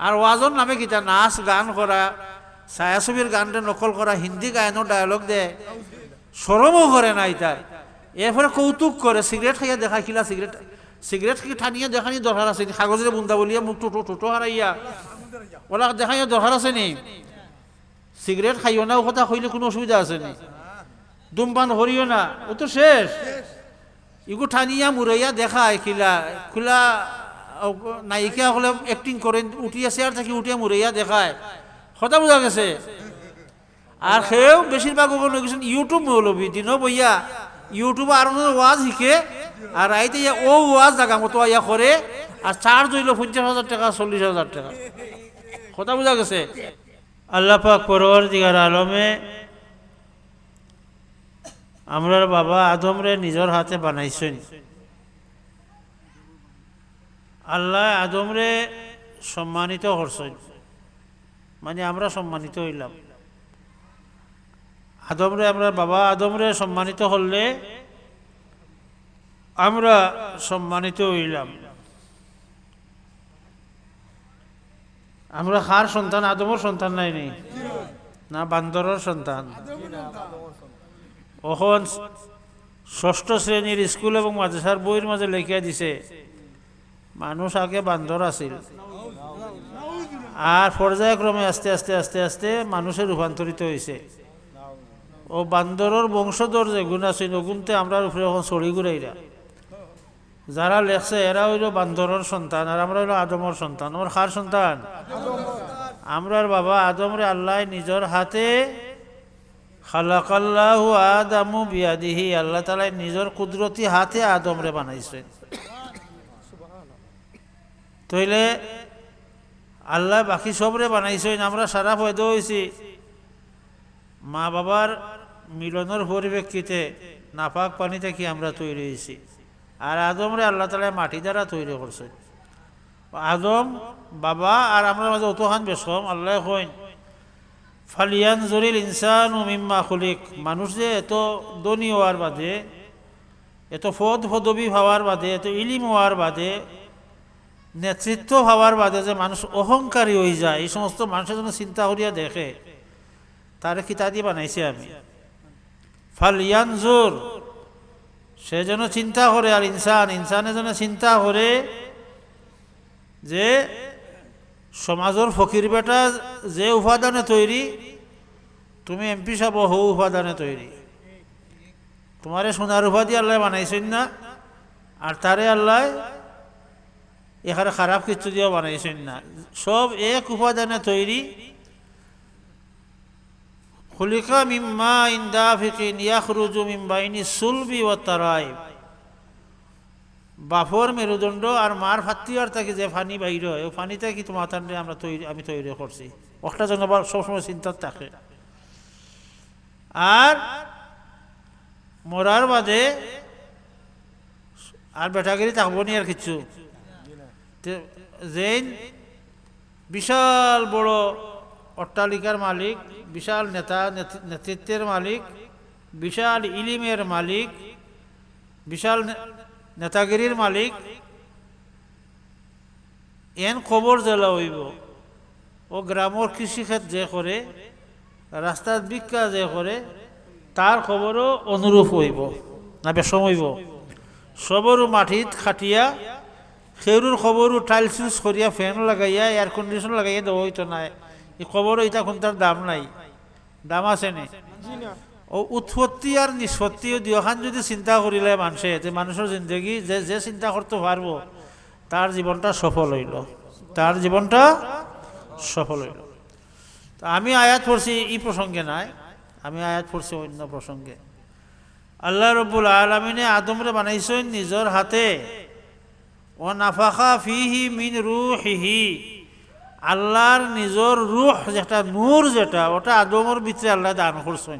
আর ওয়াজর নামে কিতা নাচ গান করা, ছায়াছবির গানটা নকল করা, হিন্দি গায়নের ডায়লগ দেয়, শরমও করে না ইতার। এরপরে কৌতুক করে, সিগারেট খাইয়া দেখা খিলা সিগারেট কি ঠানিয়া দেখানি দরকার আছে নি? কাগজের বুন্দা বলিয়া মুখ টোটো টোটো হারাইয়া ওলা দেখাইয়া দরকার আছে নি? সিগারেট খাইও না ও কথা কইলে কোনো অসুবিধা আছে নি? ধূমপান করিও না, ও তো শেষ। ইগু ঠানিয়া মুরাইয়া দেখায় খিলা খোলা নায়িকা হলে অ্যাক্টিং করেন, উঠিয়া চেয়ার থাকি উঠিয়া মুরাইয়া দেখায়, কথা বোঝা গেছে। আর সেও বেশিরভাগ ওগুলো গেছেন ইউটিউব মৌলবী, দিনও বইয়া ইউটিউবে আরো ওয়াজ শিখে, আর আইতে ও ওয়াজ জাগা মতো ইয়া করে, আর চার্জ হইল 50,000 টাকা 40,000 টাকা, কথা বোঝা গেছে। আল্লাহ পাক পরওয়ারদিগার আলমে আমরার বাবা আদমরে নিজের হাতে বানাইছেন। আল্লাহ আদমরে সম্মানিত করছেন, মানে আমরা সম্মানিত হইলাম। আদমরে আমরা বাবা আদমরে সম্মানিত হলে আমরা সম্মানিত হইলাম। আমরা কার সন্তান? আদমের সন্তান নাই নি? না বান্দরের সন্তান। এখন 6ষ্ঠ শ্রেণীর স্কুল এবং মাদ্রাসার বইয়ের মাঝে লেখিয়া দিছে মানুষ আগে বান্দর আছিল, আর পর্যায়ক্রমে আস্তে আস্তে আস্তে আস্তে মানুষের রূপান্তরিত হয়েছে। ও বান্দরের বংশধর যে গুণ আছে ওগুনতে আমরা উপরে এখন চড়ি ঘুরাইরা যারা লেখছে এরা হইল বান্দরের সন্তান, আর আমরা হইল আদমের সন্তান। ওর কার সন্তান? আমরার বাবা আদমরে আল্লাহ নিজের হাতে খালাকাল্লাহু আদামু বিয়াদিহি, আল্লাহ তাআলা নিজের কুদরতি হাতে আদমরে বানাইছেন। তইলে আল্লাহ বাকি সবরে বানাইছেন, আমরা সারা পয়দা হয়েছি মা বাবার মিলনের পরিপ্রেক্ষিতে নাপাক পানি থেকে আমরা তৈরি হয়েছি। আর আদমরে আল্লাহ তাআলা মাটি দ্বারা তৈরি করছেন। আদম বাবা আর আমরা মাঝে অতখান বেশম। আল্লাহ কইন ফালিয়ানজুরিল ইনসানু মিম্মা খুলিক, মানুষ যে এত ধনী হওয়ার বাদে, এত পদ পদবী হওয়ার বাদে, এত ইলিম হওয়ার বাদে, নেতৃত্ব হওয়ার বাদে যে মানুষ অহংকারী হয়ে যায়, এই সমস্ত মানুষের জন্য চিন্তা করিয়া দেখে তারে কিতা দিয়ে বানাইছে আমি। ফালিয়ানজুর, সে যেন চিন্তা করে, আর ইনসানের জন্য চিন্তা করে যে সমাজের ফকির বেটা যে উপাদানে তৈরি, তুমি এমপি সাহেব হো উপাদানে তৈরি, তোমারে সোনার উপাধি আল্লাহ বানাইছেন না, আর তারে আল্লাহ এখানে খারাপ কিছু দিয়েও বানাইছেন না, সব এক উপাদানে তৈরি। খুলিকা মিম্মা ইনদাফিকিন ইয়াখরুজু মিন বাইনি সুলবি ওয়া তারাইব, বাফর মেরুদণ্ড আর মার ফাত্তিয়ার থেকে যে ফানি বাইর হয়, ওই ফানিতে কি তোমার আমি তৈরি করছি, একটা জন্য আবার সবসময় চিন্তা থাকে। আর মরার বাদে আর বেটাগিরি থাকবো নি আর কিছু, যে বিশাল বড় অট্টালিকার মালিক, বিশাল নেতৃত্বের মালিক, বিশাল ইলিমের মালিক, বিশাল নেতাগিরির মালিক, এন খবর জেলা হইব, ও গ্রামের কৃষিক্ষেত যে করে, রাস্তার বিক্ষা যে করে, তার খবরও অনুরূপ হইব না বেশম হইব। সবরও মাটিত খাটিয়া সেরুর খবরও টাইলস ইউজ করিয়া ফ্যান লাগাইয়া এয়ার কন্ডিশন লাগাইয়া দেওয়া হইতো না। এই খবরও এটা কোন তার দাম নাই, দাম আছে নি? ও উৎপত্তি আর নিষ্পত্তিও দুখান যদি চিন্তা করিলে মানুষে, যে মানুষের জিন্দগি যে যে চিন্তা করতে পারবো তার জীবনটা সফল হইল, তার জীবনটা সফল হইল। তো আমি আয়াত পড়ছি এই প্রসঙ্গে নাই, আমি আয়াত পড়ছি অন্য প্রসঙ্গে। আল্লাহ রব্বুল আলামিনে আদমরে বানাইছেন নিজের হাতে। ও নাফাখা ফিহি মিন রুহিহি, আল্লাহর নিজের রুহ যেটা, নূর যেটা, ওটা আদমের ভিতরে আল্লাহ দান করছেন।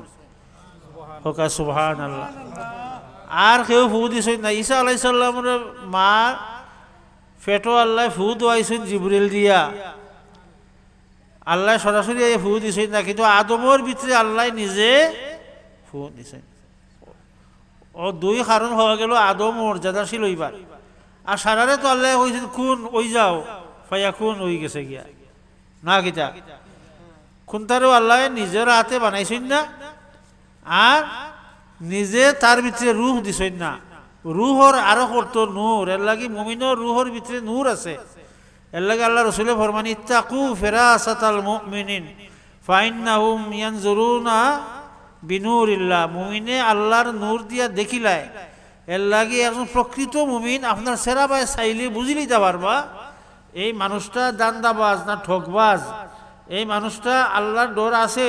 হোকা সুবহানাল্লাহ। আর কেউ ফু দিছেন না। ঈসা আলাইহিস সালামের মা ফেটো আল্লাহ ফু দোয়াইছেন জিবরিল দিয়া, আল্লাহ সরাসরি ফু দিছেন না, কিন্তু আদমের ভিতরে আল্লাহ নিজে ফু দিছেন। ও দুই কারণ হওয়া গেল, আদম মর্যাদাশীল হইবার, আর সারারে তো আল্লাহ কইছেন কুন ওই যাও, ফায়া কুন হয়ে গেছে গিয়া। না কিতা কোনটারও আল্লাহ নিজের হাতে বানাইছেন না আর নিজে তার ভিতরে রুহ দিছেন না রুহর আরো করত নূর এর লাগি মুমিনের রুহর ভিতরে নূর আছে এর লাগি আল্লাহ রাসূলে ফরমান ইত্তাকু ফিরাসাতাল মুমিনিন ফাইন্নাহুম ইয়ানজুরুনা বিনুরিল্লাহ মুমিনে আল্লাহর নূর দিয়া দেখিলায় এর লাগি একজন প্রকৃত মুমিন আপনার সেরাবায় চাইলে বুঝি নিতে পারবা এই মানুষটা দান্দাবাজ না ঠকবাজ এই মানুষটা আল্লাহর ডর আছে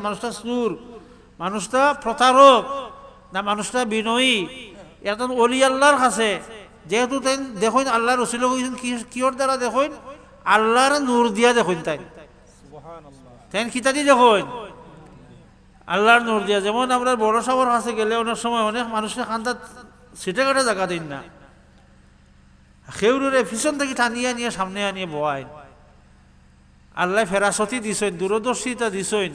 মানুষটা সুর মানুষটা প্রতারক না মানুষটা বিনয়ী একজন অলি আল্লাহর কাছে যেহেতু তাই দেখুন আল্লাহ রসুল কিয়র দ্বারা দেখুন আল্লাহর নূর দিয়া দেখুন তাই তাই কিতা দিয়ে দেখুন আল্লাহর নূর দিয়া যেমন আমরা বড় সবর কাছে গেলে অনেক সময় অনেক মানুষের খান্তা সিটে কাটে জায়গা দিন না খেউরে পিছন থেকে টানিয়ে নিয়ে সামনে আনিয়ে বয় আল্লাহ ফেরাসতি দিছেন দূরদর্শিতা দিছেন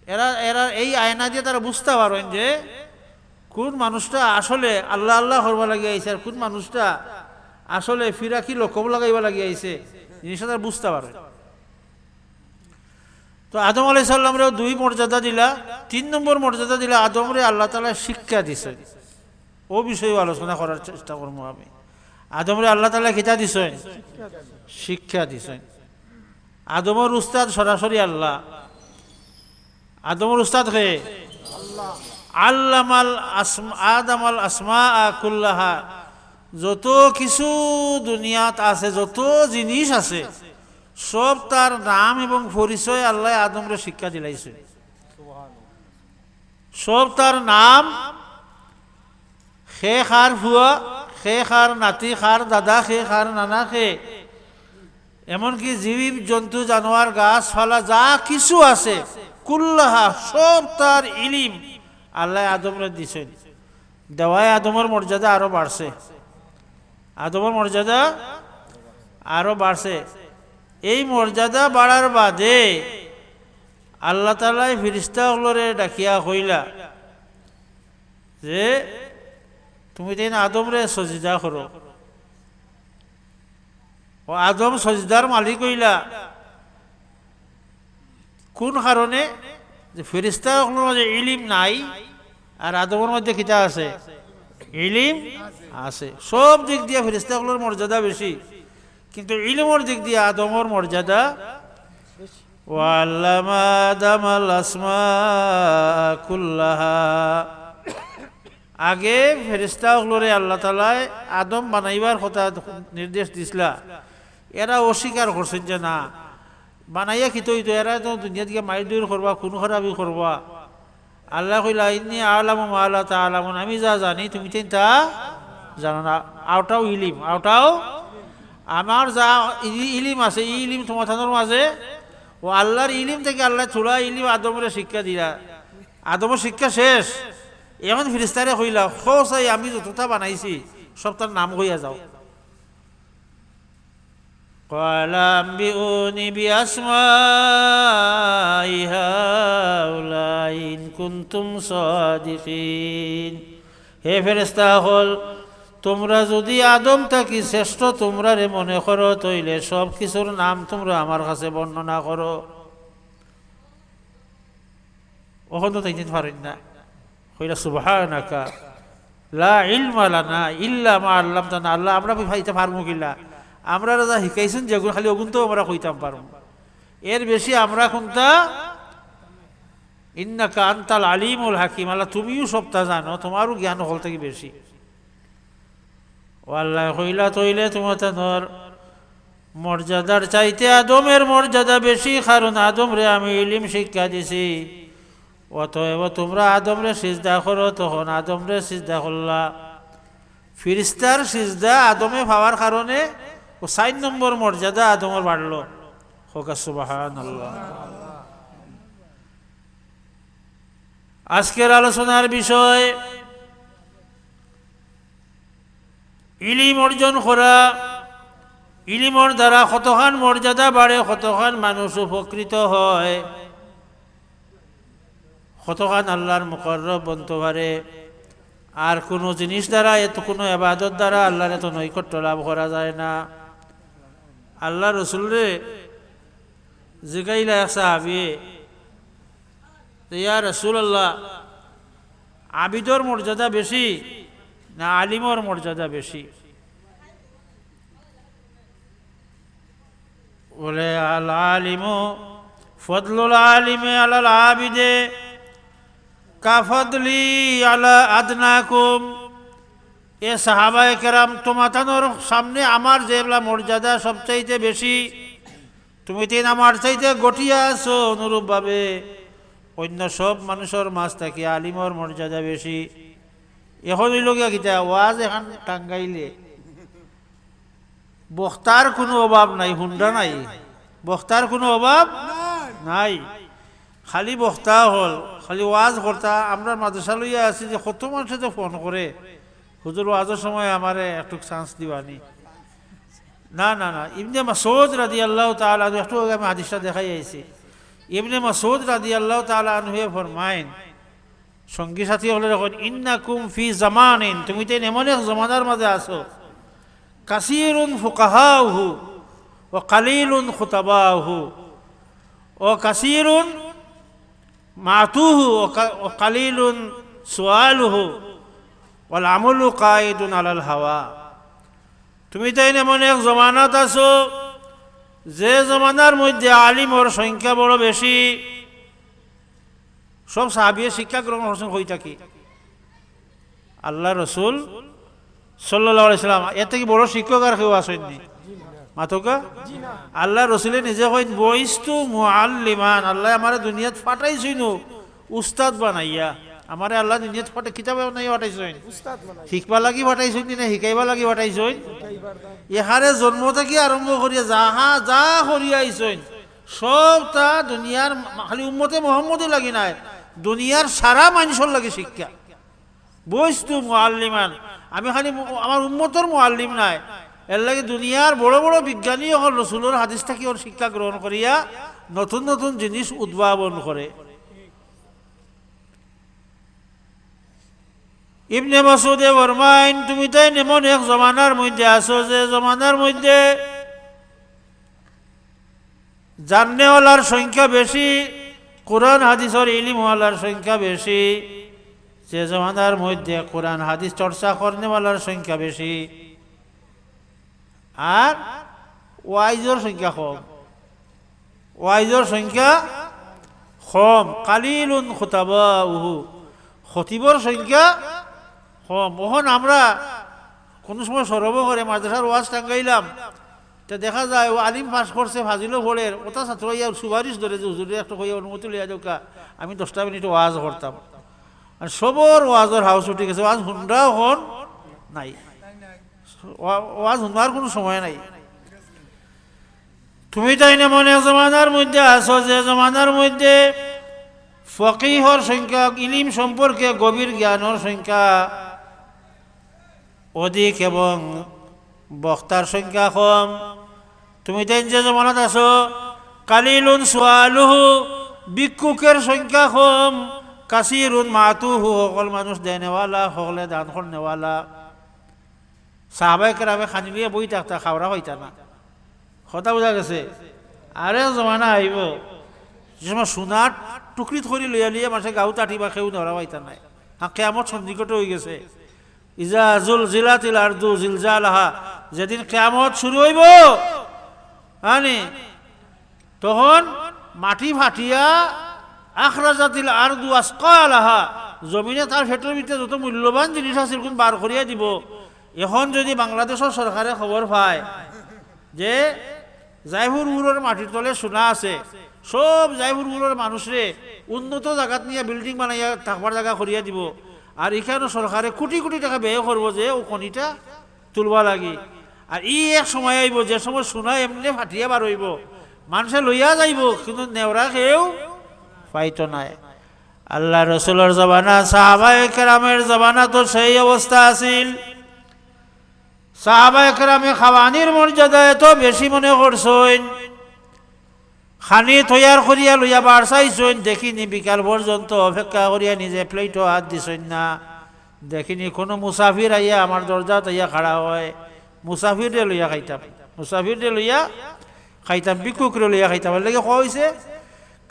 এরা এরা এই আয়না দিয়ে তারা বুঝতে পারেন যে কোন মানুষটা আসলে আল্লাহ আল্লাহ করবা লাগিয়ে আইছে আর কোন মানুষটা আসলে ফিরাকি লক্ষ্য লাগাইবা লাগিয়ে আইছে জিনিসটা তারা বুঝতে পারে তো আদম আলাইহিস সালামরে দুই মর্যাদা দিলা 3 নম্বর মর্যাদা দিলা আদমরে আল্লাহ তাআলা শিক্ষা দিছে ও বিষয়ে আলোচনা করার চেষ্টা করবো আমি আদমরে আল্লাহ তাআলা কিতা দিছেন শিক্ষা দিছেন আদমের উস্তাদ সরাসরি আল্লাহ আদমের উস্তাদ কে আল্লাহ আল্লামাল আদামাল আসমা কুল্লাহা যত কিছু দুনিয়াত আছে যত জিনিস আছে সব তার নাম এবং পরিচয় আল্লাহ আদমরে শিক্ষা দিলাইছে সব তার নাম খে খার ফুয়া খে খার নাতি খার দাদা খে খার নানা খে এমনকি জীব জন্তু জানোয়ার গাছপালা যা কিছু আছে কুল্লাহা সব তার ইলিম আল্লাহ আদমরে দিছেন দেওয়ায় আদমের মর্যাদা আরো বাড়ছে আদমের মর্যাদা আরো বাড়ছে এই মর্যাদা বাড়ার বাদে আল্লাহ তাআলা ফেরেশতাগুলোরে ডাকিয়া কইলা যে তুমি তাই আদমরে সজদা করো ও আদম সজদার মালিক হইলা কোন কারণে যে ফেরেশতাগুলোর মধ্যে ইলম নাই আর আদমের মধ্যে কিতা আছে ইলম আছে সব দিক দিয়ে ফেরেশতাগুলোর মর্যাদা বেশি কিন্তু ইলমের দিক দিয়ে আদমের মর্যাদা ওয়াল্লামা আদামাল আসমা কুল্লাহা আগে ফেরেশতাগুলোরে আল্লাহ তাআলা আদম বানাইবার কথা নির্দেশ দিছিলা এরা অস্বীকার করছেন যে না বানাইয়া কি তো এরা তো দুনিয়া দিকে মাইর দূর করবা খুন খারাপি করবা আল্লাহ কইলা ইন্নী আ'লামু মা লা তা'লামুন আমি যা জানি তুমি তা জানো না আওটাও ইলিম আওটাও আমার যা ইলিম আছে এই ইলিম তোমাদের মাঝে ও আল্লাহর ইলিম থেকে আল্লাহ থোড়া ইলিম আদমের শিক্ষা দিলা আদমের শিক্ষা শেষ এখন ফেরেশতারে কইলা খোসাই আমি যতটা বানাইছি সব তার নাম কইয়া যাও قال أنبئوني بأسماء هؤلاء إن كنتم صادقين হে ফেরেশতা হল তোমরা যদি আদম থাকি শ্রেষ্ঠ তোমরা রে মনে করো তইলে সব কিছুর নাম তোমরা আমার কাছে বর্ণনা করো ওখান তো তাইতে পারেন না কইলা সুবহানাকা লা ইলমা লানা ইল্লা মা আল্লামতানা আল্লাহ আমরা ভাইতে পারমু কিলা আমরা যা শিখাইছেন যেগুলো খালি ওগুন তো আমরা কইতাম পারব এর বেশি আমরা কোনটা ইন্নাকা আনতাল আলিমুল হাকিম আল্লাহ তুমিও সবটা জানো তোমারও জ্ঞান হল থেকে বেশি ও আল্লাহ কইলা তইলে তোমার মর্যাদার চাইতে আদমের মর্যাদা বেশি কারণ আদম রে আমি ইলিম শিক্ষা দিছি অতএব তোমরা আদমরে সিজদা করো তখন আদমরে সিজদা করলা ফেরেশতার সিজদা আদমে পাওয়ার কারণে ও 4 নম্বর মর্যাদা আদমের বাড়লো হোক সুবহানাল্লাহ আজকের আলোচনার বিষয় ইলিম অর্জন করা ইলিমর দ্বারা কতখান মর্যাদা বাড়ে কতখান মানুষ উপকৃত হয় কতখান আল্লাহর মুকররব বনতে পারে আর কোনো জিনিস দ্বারা এত কোনো ইবাদত দ্বারা আল্লাহর এত নৈকট্য লাভ করা যায় না আল্লাহ রসুলরে জিগাইলা এক সাহাবি, ইয়া রাসূলুল্লাহ, আবিদর মর্যাদা বেশি না আলিমর মর্যাদা বেশি? বলে আল আলিমু ফদলুল আলিমে আলাল আবিদে কাফদলি আলা আদনাকুম। এ সাহাবায়ে কেরাম, তোমাতানোর সামনে আমার যেগুলা মর্যাদা সবচাইতে বেশি, তুমি তিন আমার চাইতে গটিয়া আছো, অনুরূপভাবে অন্য সব মানুষের মাঝ থাকি আলিমর মর্যাদা বেশি। এখন হইল গিয়া কিতা, ওয়াজ এখন টাঙ্গাইলে বক্তার কোনো অভাব নাই, হুন্ডা নাই, বক্তার কোনো অভাব নাই। খালি বক্তা হল, খালি ওয়াজ কর্তা। আমরা মাদ্রাসা লইয়া আছি যে কত মানুষে তো ফোন করে, হুজুর ওয়াজের সময় আমারে একটু চান্স দিবানি। না না না, ইবনে মাসউদ রাদিয়াল্লাহু তাআলা আনহু, একটু আগে আমি হাদিসটা দেখাই আইছি। ইবনে মাসউদ রাদিয়াল্লাহু তাআলা আনহু ফরমায়েন, সঙ্গী সাথী হলে যখন, ইন্নাকুম ফি জামানিন, তুমি তো এমন এক জমানার মাঝে আছো, কাসীরুন ফুকাহাহু ওয়া কালিলুন খুতাবাহু ও কাসীরুন মাতুহু ও কালিলুন সুআলুহু ওয়াল আমলু কায়িদুন আলাল হাওয়া। তুমি তাই এমন এক জমানাত আছো, যে জমানার মধ্যে আলিমর সংখ্যা বড় বেশি। সব সাহাবিয়ে শিক্ষা গ্রহণ করছেন হয়ে থাকি আল্লাহ রসুল সাল্লাল্লাহু আলাইহি সাল্লাম। এর থেকে বড় শিক্ষক আর কেউ আসেননি মাতকা। আল্লাহ রসুলে নিজে কইন, বইস্তু মুআল্লিমান, আল্লাহ আমারে দুনিয়াত ফাটাইছইন উস্তাদ বানাইয়া। আমারে আল্লাহ দুনিয়াত ফাটাই কিতাব বানাইয়া ফাটাইছইন, শিখবা লাগি ফাটাইছইন না শিখাইবা লাগি ফাটাইছইন? ইহারে জন্ম থেকে আরম্ভ করিয়া যাহা যা করিয়া আইছইন সব তা দুনিয়ার খালি উম্মতে মুহাম্মদে লাগি নাই, দুনিয়ার সারা মানুষের লাগে শিক্ষা। বইস্তু মুআল্লিমান, আমি খালি আমার উম্মতর মুআল্লিম নাই, এর লাগে দুনিয়ার বড় বড় বিজ্ঞানী হল রসুলের হাদিস থেকে ওর শিক্ষা গ্রহণ করিয়া নতুন নতুন জিনিস উদ্ভাবন করে। ইবনে মাসউদে ফরমাইন, তুমি তাই এমন এক জমানার মধ্যে আছো, যে জমানার মধ্যে জাননেওয়ালার সংখ্যা বেশি, কোরআন হাদিসের ইলমওয়ালার সংখ্যা বেশি। যে জমানার মধ্যে কোরআন হাদিস চর্চা করনেওয়ালার সংখ্যা বেশি, আর ওয়াইজর সংখ্যা কম, ওয়াইজর সংখ্যা কম। কালিলুন খুতাবাহু, খতিবর সংখ্যা কম। ওখন আমরা কোনো সময় সরব করে মাদ্রাসার ওয়াজ টাঙ্গাইলাম, তা দেখা যায় ও আলিম পাস করছে, ফাজিলও ভোরের ওটা ছাত্র ইয়া সুপারিশ ধরে যে হুজুরে একটা কইয়া অনুমতি লইয়া দোকা, আমি 10টা মিনিট ওয়াজ করতাম। আর সবর ওয়াজের হাউস উঠে গেছে, ওয়াজ হুন্ডাও হন নাই, ওয়াজ হুন্ডার কোনো সময় নাই। তুমি তাই না মনে জমানার মধ্যে আছো, যে জমানার মধ্যে ফকিহর সংখ্যা, ইলিম সম্পর্কে গভীর জ্ঞানের সংখ্যা অধিক এবং বক্তার সংখ্যা কম। তুমি তাই যে জমানাত আছো, কালিলুন সুআলুহু, ভিক্ষুকের সংখ্যা কম, কাসীরুন মাতুহু, সকল মানুষ দেনেওয়ালা, সকলে দান করনেওয়ালা। সাহাবায়ে কেরামে খানি লিয়ে বই থাকতা, খাওয়া হইতা না। কথা বোঝা গেছে? আরে জমানা আইব যে সময় সোনার টুকরিত করে লইয়া লিয়ে মানুষের গাঁও তাঁটিবা খেউ ধরা হইতা নাই। হ্যাঁ, কেয়ামত সন্নিকট হয়ে গেছে। ইজা জুলজিলাতিল আরদু জিলজালাহা, যেদিন কেয়ামত শুরু হইব আনি, তখন মাটি ফাটিয়া আখরাজাতিল আরদু আসকালাহা, জমিনে তার ফেটের ভিতরে যত মূল্যবান জিনিস আছে কোন বার করিয়া দিব। এখন যদি বাংলাদেশের সরকারে খবর পায় যে জায়ফুরপুরের মাটির তলে সোনা আছে, সব জায়ফুরপুরের মানুষরে উন্নত জায়গাত নিয়ে বিল্ডিং বানাইয়া থাকবার জায়গা করিয়া দিব, আর এখানে সরকারে কোটি কোটি টাকা ব্যয় করবো যে ও খনিটা তুলবা লাগি। আর এক সময় আইব যে সময় সোনা এমনি ফাটিয়া বার হইব, মানুষে লইয়া যাইব, কিন্তু নেওরা কেউ পাইতো নাই। আল্লাহ রসুলের জবানা, সাহাবায়ে কেরামের জবানা তো সেই অবস্থা আছিল। সাহাবায়ে কেরামে খাওয়ানির মর্যাদা এত বেশি মনে করছেন, খানি তৈয়ার করিয়া লইয়া বার চাইছেন, দেখিনি বিকাল পর্যন্ত অপেক্ষা করিয়া নিজে প্লেটও হাত দিছেন না। দেখিনি কোনো মুসাফির আইয়া আমার দরজা তৈয়া খাড়া হয়, মুসাফিরে লইয়া খাইতাম, মুসাফিরে লইয়া খাইতাম ভিক্ষুক লইয়া খাইতাম লাগে কোয়া হয়েছে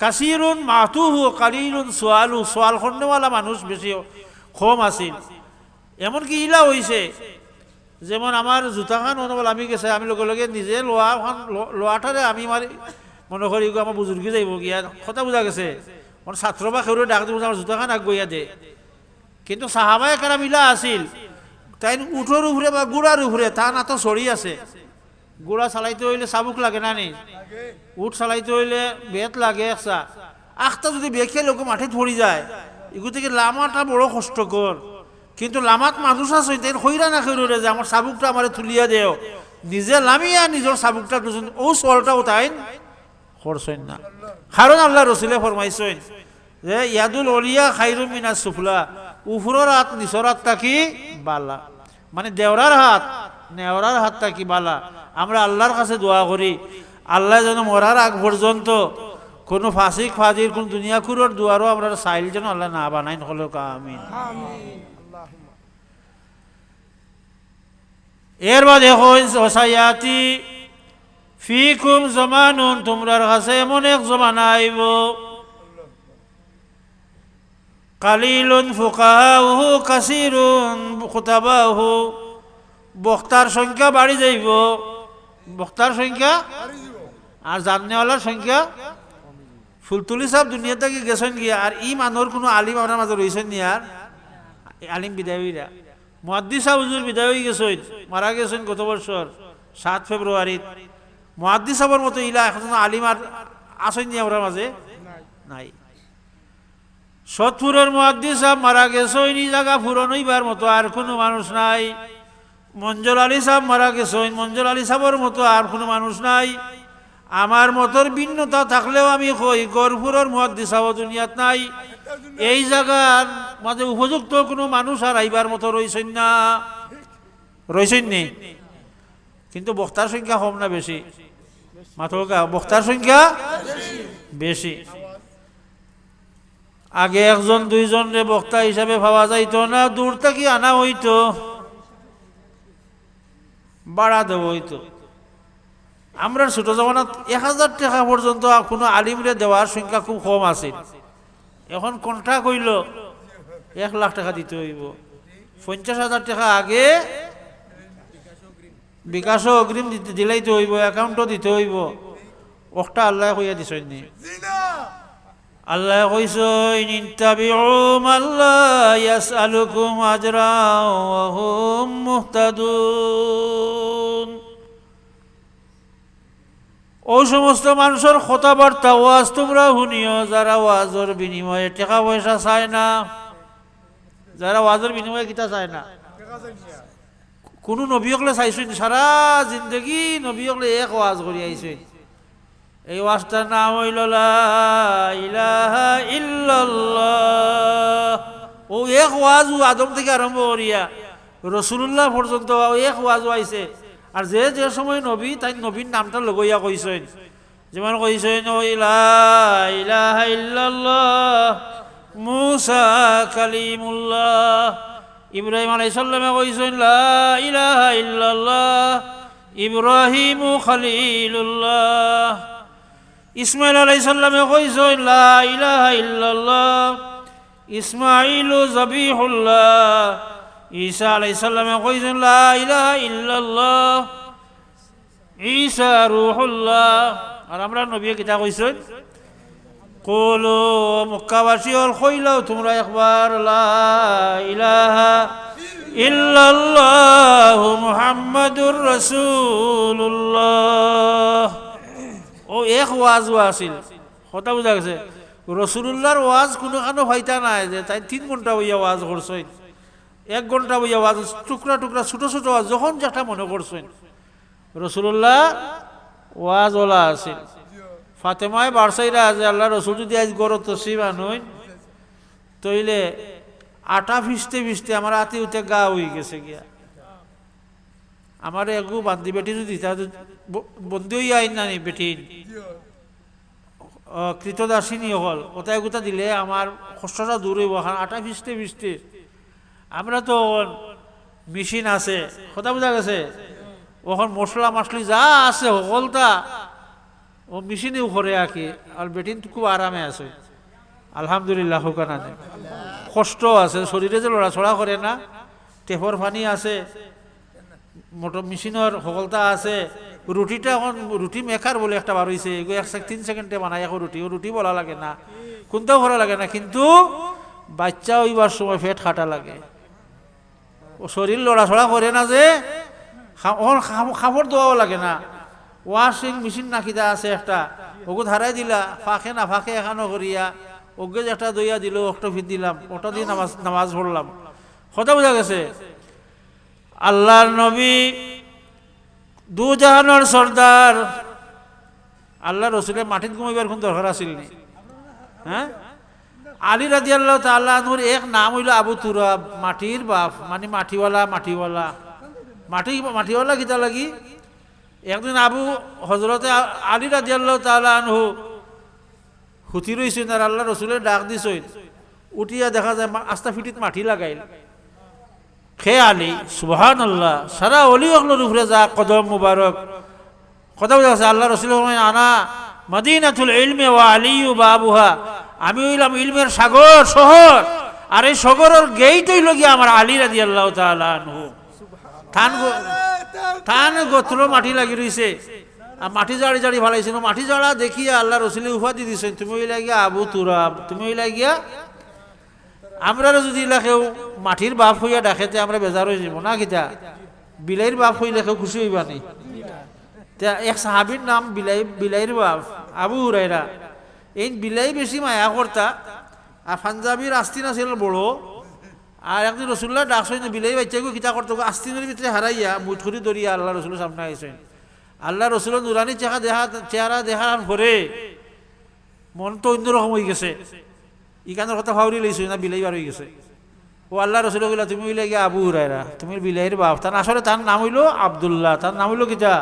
কাসিরুন মাতুহু কালিলুন সোয়ালু সোয়াল খন্ডওয়ালা মানুষ বেশি কম আছিল। এমনকি ইলা হয়েছে যেমন আমার জোতাখান অনবল আমি গেছে আমি লগে লগে নিজে লোয়াটারে আমি মারি মনে করি আমার বুজুর্গি যাইব গিয়া কথা বুঝা গেছে আমার ছাত্র বা খেউরে ডাক দিব আমার জোতাখান আগবইয়া দে। কিন্তু সাহাবায়ে কেরাম ইলা আছিল তাই উঠোর উপরে বা গুড়ার উপরে তা না তো ছড়ি আছে। গুড়া চালাইতে হইলে চাবুক লাগে না নি, উঠ চালাইতে হইলে বেত লাগে একটা আখটা যদি বেখে লোক মাঠে পড়ি যায় এগুলো থেকে লামাটা বড় কষ্টকর। কিন্তু লামাত মানুষ আছে তাই হইরা না খেয়ে যে আমার চাবুকটা আমার তুলিয়া দেও নিজে লামিয়া নিজের চাবুকটা ও চলটাও তাই করছেন না। কারণ আল্লাহ রসুলে ফরমাইছেন যে ইয়াদুল অলিয়া খাইরুম মিনাস সুফলা, উফুরের হাত নিচর হাত তাকি বালা, মানে দেওরার হাত নেওরার হাত তাকি বালা। আমরা আল্লাহর কাছে দোয়া করি আল্লাহ যেন মরার আগ পর্যন্ত কোনো ফাসিক ফাজির কোন দুনিয়া কুরোর দুয়ারও আমরা সাইল যেন আল্লাহ না বানাইন হলো আমিন। এর বাদে হসায়াতি ফিকুম জমানুন, তোমরার কাছে এমন এক জমানা আইব কালিলুন ফুকাহাহু কাসিরুন খুতাবাহু, বক্তার সংখ্যা বাড়ি যাইব, বক্তার সংখ্যা আর জাননেওয়ালার সংখ্যা ফুলতুলি সাহেব দুনিয়া থেকে গেছেন গিয়া আর ই মানুষের কোনো আলিম আপনার মাঝে রয়েছেন নি আর আলিম বিদায় হইরা মুহাদ্দিস সাহেব হুজুর বিদায় হয়ে গেছেন, মারা গেছেন গত বছর 7 ফেব্রুয়ারি। মুহাদ্দিস সাহেবের মতো ইলা এখন আলিম আর আসেন নি আমরা মাঝে নাই। সৎপুরের মুহাদ্দিস সাহেব মারা গেছেন, এই জায়গা ফুরন হইবার মতো আর কোনো মানুষ নাই। মঞ্জুর আলী সাহেব মারা গেছেন, মঞ্জুর আলী সাহেবের মতো আর কোনো মানুষ নাই। আমার মতর ভিন্নতা থাকলেও আমি কই গরপুরের মুহাদ্দিস সাহেব দুনিয়াত নাই। এই জায়গার মাঝে উপযুক্ত কোনো মানুষ আর আইবার মতো রয়েছেন না, রয়েছেন নি। কিন্তু বক্তার সংখ্যা কম না বেশি? মাত্র বক্তার সংখ্যা বেশি। আগে একজন দুইজন রে বক্তা হিসাবে ভাবা যাইতো না, দূর থেকে আনা হইতো, বাড়া দেব হইতো। আমরা ছোট জমানাত 1000 টাকা পর্যন্ত কোনো আলিমরে দেওয়ার সংখ্যা খুব কম আছে। এখন কন্ট্রাক্ট হইল 1 লাখ টাকা দিতে হইব, 50,000 টাকা আগে বিকাশও অগ্রিম দিলাইতে হইব, অ্যাকাউন্টও দিতে হইব। ওটা আল্লাহ কইয়া দিছেন নি? আল্লাহ কইছেন ইনতাবিউ মাল্লা ইয়াসআলুকুম আজরা ওয়া হুম মুহতাদুন। ওই সমস্ত মানুষের কথাবার্তা ওয়াজ তোমরা শুনিও যারা ওয়াজের বিনিময়ে টাকা পয়সা চায় না, যারা ওয়াজের বিনিময়ে কিতা চায় না। কোনো নবী হকলে চাইছেন সারা জিন্দগি নবী হকলে এক ওয়াজ করে আইছেন। এই ওয়াজটার নাম হইল লা ইলাহা ইল্লাল্লাহ। ও এক ওয়াজ আদম থেকে আরম্ভ করিয়া রাসূলুল্লাহ পর্যন্ত এক ওয়াজ আইছে। আর যে যে সময় নবী তাই নবীর নামটা লগইয়া কইছেন, যেমন কইছেন লা ইলাহা ইল্লাল্লাহ মুসা কালিমুল্লাহ, ইব্রাহিম আলাইহিস সালামে কইছেন লা ইলাহা ইল্লাল্লাহ ইব্রাহিম খলিলুল্লাহ, ইসমাইল আলাইহিস সালামে কইছেন লা ইলাহা ইল্লাল্লাহ ইসমাইল যাবিহুল্লাহ, ঈসা আলাইহিস সালামে কইছেন লা ইলাহা ইল্লাল্লাহ ঈসা রূহুল্লাহ। আর আমরা নবী কিতা কইছেন কুলু মক্কাবাসী হল কইলাও তোমরা একবার লা ইলাহা ইল্লাল্লাহ মুহাম্মাদুর রাসূলুল্লাহ। ও এক ওয়াজ আছিল, কথা বুঝা গেছে। রাসূলুল্লাহর ওয়াজ কোনোখানো হইতা নাই যে তাই 3 ঘন্টা হইয়া ওয়াজ করছেন, 1 ঘন্টা হইয়া ওয়াজ টুকরা টুকরা ছোট ছোট ওয়াজ যখন যেটা মনে করছেন। রাসূলুল্লাহ ওয়াজ ওলা আছিল। ফাতেমায় বারসাইরা যে আল্লাহ রসুল যদি আজ গরত তসিব আনুন তইলে আটা ভিজতে ভিজতে আমার আতি উঠে গা হয়ে গেছে গিয়া। আমার এগু বান্দি বেটি যদি বন্দি হইয়া আইন নানি বেটি কৃতদাসিনী হল ওটা এগুতা দিলে আমার কষ্টটা দূর হইব। আটা ভিজতে ভিজতে আমরা তো মেশিন আছে, কথা বোঝা গেছে। ওখান মশলা মাসলি যা আছে সকলটা ও মেশিনেও করে আঁকি আর বেটিন খুব আরামে আছে আলহামদুলিল্লাহ হোকানা কষ্ট আছে শরীরে যে লড়াছড়া করে না টেপর পানি আছে মোটর মেশিনের সফলতা আছে রুটিটা এখন রুটি মেকার বলে একটা বার হয়েছে এগুলো 1-3 সেকেন্ডে বানাই এখন রুটি ও রুটি বলা লাগে না কোনটাও করা লাগে না কিন্তু বাচ্চা হইবার সময় পেট খাটা লাগে ও শরীর লড়াছড়া করে না যে খাবার দেওয়াও লাগে না ওয়াশিং মেশিন নাকিদা আছে একটা ওগো ধারাই দিলা ফাঁকে না ফাঁকে এখানো করিয়া ওকে যে একটা দইয়া দিল একটা ফির দিলাম ওটা দিয়ে নামাজ পড়লাম কথা বোঝা গেছে আল্লাহর নবী দু জাহানের সর্দার আল্লাহ রসুলের মাটিত ঘুমাইবার কোন দরকার আছিল নি হ্যাঁ আলী রাদিয়াল্লাহু তাআলা আনহুর এক নাম হইল আবু তুরাব মাটির বাপ মানে মাটিওয়ালা মাটিওয়ালা কিতা লাগি একদিন আবু হযরতে আলী রাদিয়াল্লাহু তাআলা আনহু হুতি রইছেন আর আল্লাহ রসুলের ডাক দিছেন উঠিয়া দেখা যায় আস্তা ফিটিত মাটি লাগাইল খে আলী সুবহানাল্লাহ সারা অলি অগলোর উপরে যা কদম মুবারক কথা বোঝা গেছে আল্লাহ রসুল আনা মদিনাতুল ইলমি ওয়া আলিয়ু বাবুহা আমি হইলাম ইলমের সাগর শহর আর এই শহরের গেইট হইল গিয়া আমার আলী রাদিয়াল্লাহু তাআলা আনহু থান গোত্র মাটি লাগি রইছে আর মাটি জাড়ি জাড়ি ভালাইছিল মাটি জাড়া দেখিয়া আল্লাহ রসুলের উপাধি দিছেন তুমি হইলা গিয়া আবু তুরাব তুমি হইলা গিয়া আমরা যদি কেউ মাটির বাপ হইয়া ডাকেতে আমরা বেজার হয়ে যাব না কিতা বিলাইয়ের বাপ হইলে কেউ খুশি হইবা নি এক সাহাবির নাম বিলাইয়ের বাপ আবু হুরাইরা এই বিলাই বেশি মায়া করতা আর পাঞ্জাবির আস্তিন আছিল বড় আর একদিন রসুল্লাহ ডাকছেন বিলাই বাচ্চাকে কিতা করতো আস্তিনের ভিতরে হারাইয়া মুঠ করে ধরিয়া আল্লাহ রসুলের সামনে আইছেন আল্লাহ রসুলের নুরানি চেহারা দেখার পরে মন তো অন্যরকম হয়ে গেছে ইকানোর কথা ভাবরি লইছো না বিলাই বার হয়ে গেছে ও আল্লাহ রসুল কইলা তুমি হইলে গিয়া আবু হুরাইরা তুমি বিলাইয়ের বাপ তার আসলে তার নাম হইল আব্দুল্লাহ তার নাম হইল কিতা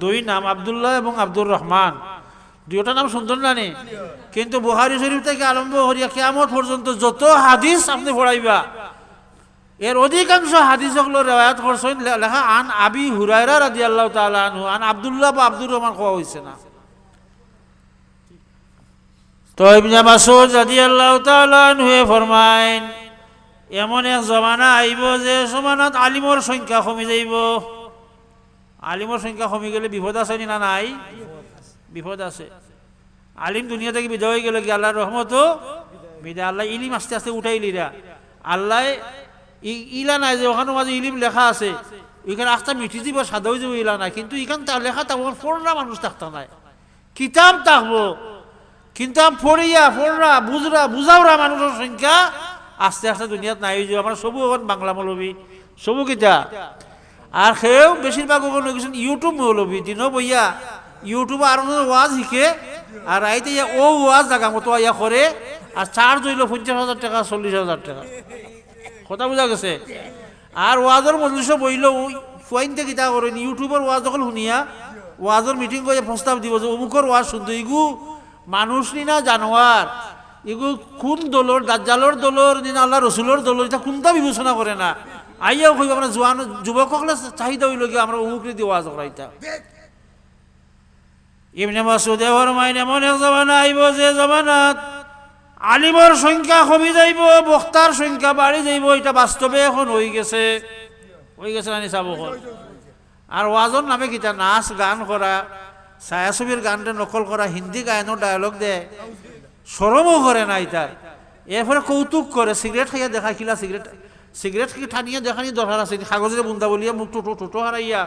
দুই নাম আব্দুল্লাহ এবং আব্দুর রহমান দুইটা নাম সুন্দর নানি কিন্তু বুখারী শরীফ থেকে আরম্ভ করিয়া কিয়ামত পর্যন্ত যত হাদিস আপনি পড়াইবা এর অধিকাংশ হাদিস গুলো রিওয়ায়াত করছেন লেখা আন আবি হুরায়রা রাদিয়াল্লাহু তাআলা আনহু আন আব্দুল্লাহ বা আব্দুর রহমান কোয়া হইছে না তো ইবনে মাসউদ রাদিয়াল্লাহু তাআলা আনহু ফরমায়েন এমন এক জমানা আইব যে জমানাত আলিমর সংখ্যা কমে যাইব আলিমর সংখ্যা কমে গেলে বিপদ আছে না নাই বিপদ আছে আলিম দুনিয়া থেকে বিদায় হয়ে গেল কি আল্লাহর রহমতও বিদায় আল্লাহ ইলিম আস্তে আস্তে উঠাইলিরা আল্লাহ ইলা নাই যে ওখানে মাঝে ইলিম লেখা আছে ওইখানে আস্তে মিঠি দিব সাদাও যাব ইলা নাই কিন্তু এখান লেখা থাকবো পড়রা মানুষ থাকতো নাই কিতাব থাকবো কিতাব পড়িয়া পড়রা বুঝাওরা মানুষের সংখ্যা আস্তে আস্তে দুনিয়াত নাই হয়ে যাব আমরা সবু এখন বাংলা মৌলবী সবু কিতা আর সেও বেশিরভাগ ওখানে গেছেন ইউটিউব মৌলবী দিনও বইয়া ইউটিউবে আরো ওয়াজ শিখে আর আইতে ও ওয়াজ জায়গা মতো ইয়া করে আর চার্জ হইল 50,000 টাকা 40,000 টাকা কথা বোঝা গেছে আর ওয়াজের মজলিসও বইল ফুয়াইনতে কিতা করেন ইউটিউবের ওয়াজ যখন শুনিয়া ওয়াজের মিটিং করে প্রস্তাব দিব যে অমুকর ওয়াজ শুনতো ইগু মানুষ নি না জানোয়ার ইগু কোন দলর দাজ্জালর দলর নিনা আল্লাহ রসুলের দলর এটা কোনটা বিবেচনা করে না আইয়াও কইব আমরা জোয়ান যুবক সকলে চাহিদা হইল কি আমরা অমুক দিয়ে ওয়াজ করাইতা ইবনে মাসউদ ফরমায়েন এমন এক জামানা আইব যে জামানাত আলিমর সংখ্যা কমে যাইব বক্তার সংখ্যা বাড়ি যাইব এটা বাস্তবে এখন হয়ে গেছে না চাব আর ওয়াজর নামে কিতা নাচ গান করা ছায়াছবির গানটা নকল করা হিন্দি গায়নের ডায়লগ দেয় শরমও করে না ইতার এরপরে কৌতুক করে সিগারেট খাইয়া দেখা খিলা সিগারেট টানিয়া দেখানি দরকার আছে নি কাগজের বুন্দা বলিয়া মুখ টোটো হারাইয়া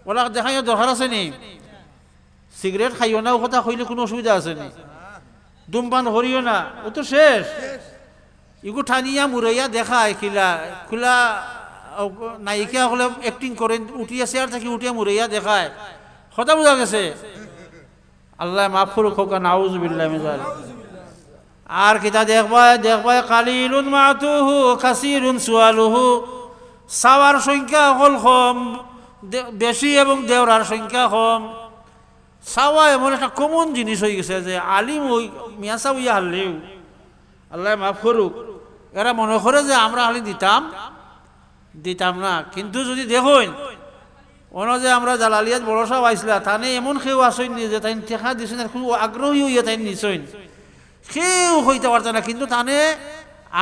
ওলা দেখাইয়া দরকার আছে নি সিগারেট খাইও না ও কথা কইলে কোনো অসুবিধা আছে নি ধূমপান করিও না ও তো শেষ ইগু ঠানিয়া মুরাইয়া দেখায় খোলা নায়িকা হলে অ্যাক্টিং করেন উঠিয়া চেয়ার থাকি উঠিয়া মুরাইয়া দেখায় কথা বোঝা গেছে আল্লাহ মাফ করুক হোক নাউজুবিল্লাহ মিন যালিক আর কিতা দেখবাই কালিলুন মাতুহু কাসিরুন সুয়ালুহু সাওয়ার সংখ্যা হল কম বেশি এবং দেওরার সংখ্যা কম সাওয়া এমন একটা কমন জিনিস হয়ে গেছে যে আলিম ওই মিয়াসা উইয়া হারলেও আল্লাহ মাফ করুক এরা মনে করে যে আমরা হালি দিতাম না কিন্তু যদি দেখুন অন যে আমরা জালালিয়াত বড় সাহেব আইসলা তানে এমন কেউ আসেন নি যে তাই টেকা দিছেন আর খুব আগ্রহী হইয়া তাই নিছইন কেউ হইতে পারত না, কিন্তু তানে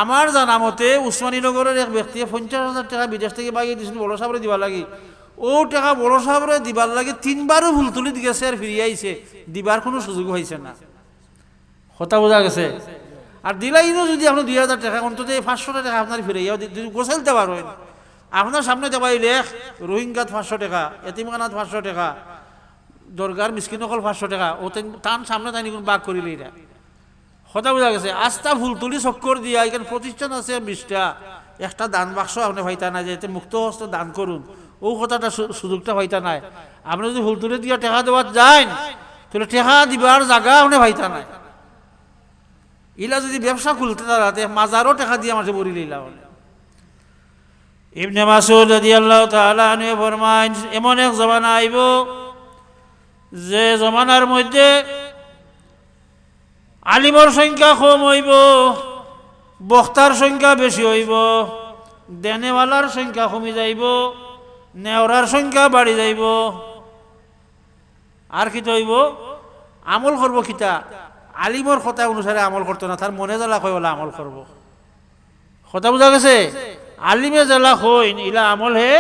আমার জানা মতে উসমানীনগরের এক ব্যক্তি 50,000 টাকা বিদেশ থেকে বাইয়ে দিয়েছেন বড় সাহেবরে দিবার লাগি। ও টাকা বড় সাহেবরে দিবার লাগে 3বারও ভুল তুলি গেছে আর ফিরিয়ে আইছে, দিবার কোনো সুযোগ হয়েছে না। কথা বোঝা গেছে? আর দিলাইনও যদি আপনি 2,000 টাকা অন্তত 500 টাকা আপনার ফিরাইয়া গোছাইতে পারেন, আপনার সামনে দেবাইলে রোহিঙ্গাত 500 টাকা, এতিমখানাত 500 টাকা, দরগার মিসকিনকল 500 টাকা, ও তার সামনে তাই নিগুণ বাক করিলে এটা। কথা বোঝা গেছে? আস্থা ভুল তুলি চক্কর দিয়া এখানে প্রতিষ্ঠান আছে 20টা, একটা দান বাক্স আপনি ভাইতা নাই যে মুক্ত হস্ত দান করুন, ও কথাটা সুযোগটা ভাইতা নাই। আপনি যদি ভুল তুলে দিয়া টেকা দেওয়ার যান তাহলে টেকা দিবার জায়গা আপনি ভাইতা নাই। ইলা যদি ব্যবসা খুলতে তারাতে মাজারও টাকা দিয়ে মাঝে বলি লইলা। ইবনে মাসউদ রাদিয়াল্লাহু তাআলা আনহু ফরমায়, এমন এক জমানা আইব যে জমানার মধ্যে আলিমর সংখ্যা কম হইব, বক্তার সংখ্যা বেশি হইব, দেনেওয়ালার সংখ্যা কমি যাইব, নেওরার সংখ্যা বাড়ি যাইব। আর কি হইব? আমল করব কিতা? আলিমর কথা অনুসারে আমল করতো না, তার মনে জ্বালা কই বলে আমল করব। কথা বোঝা গেছে? আলিমে জ্বালা কইন ইলা আমল হে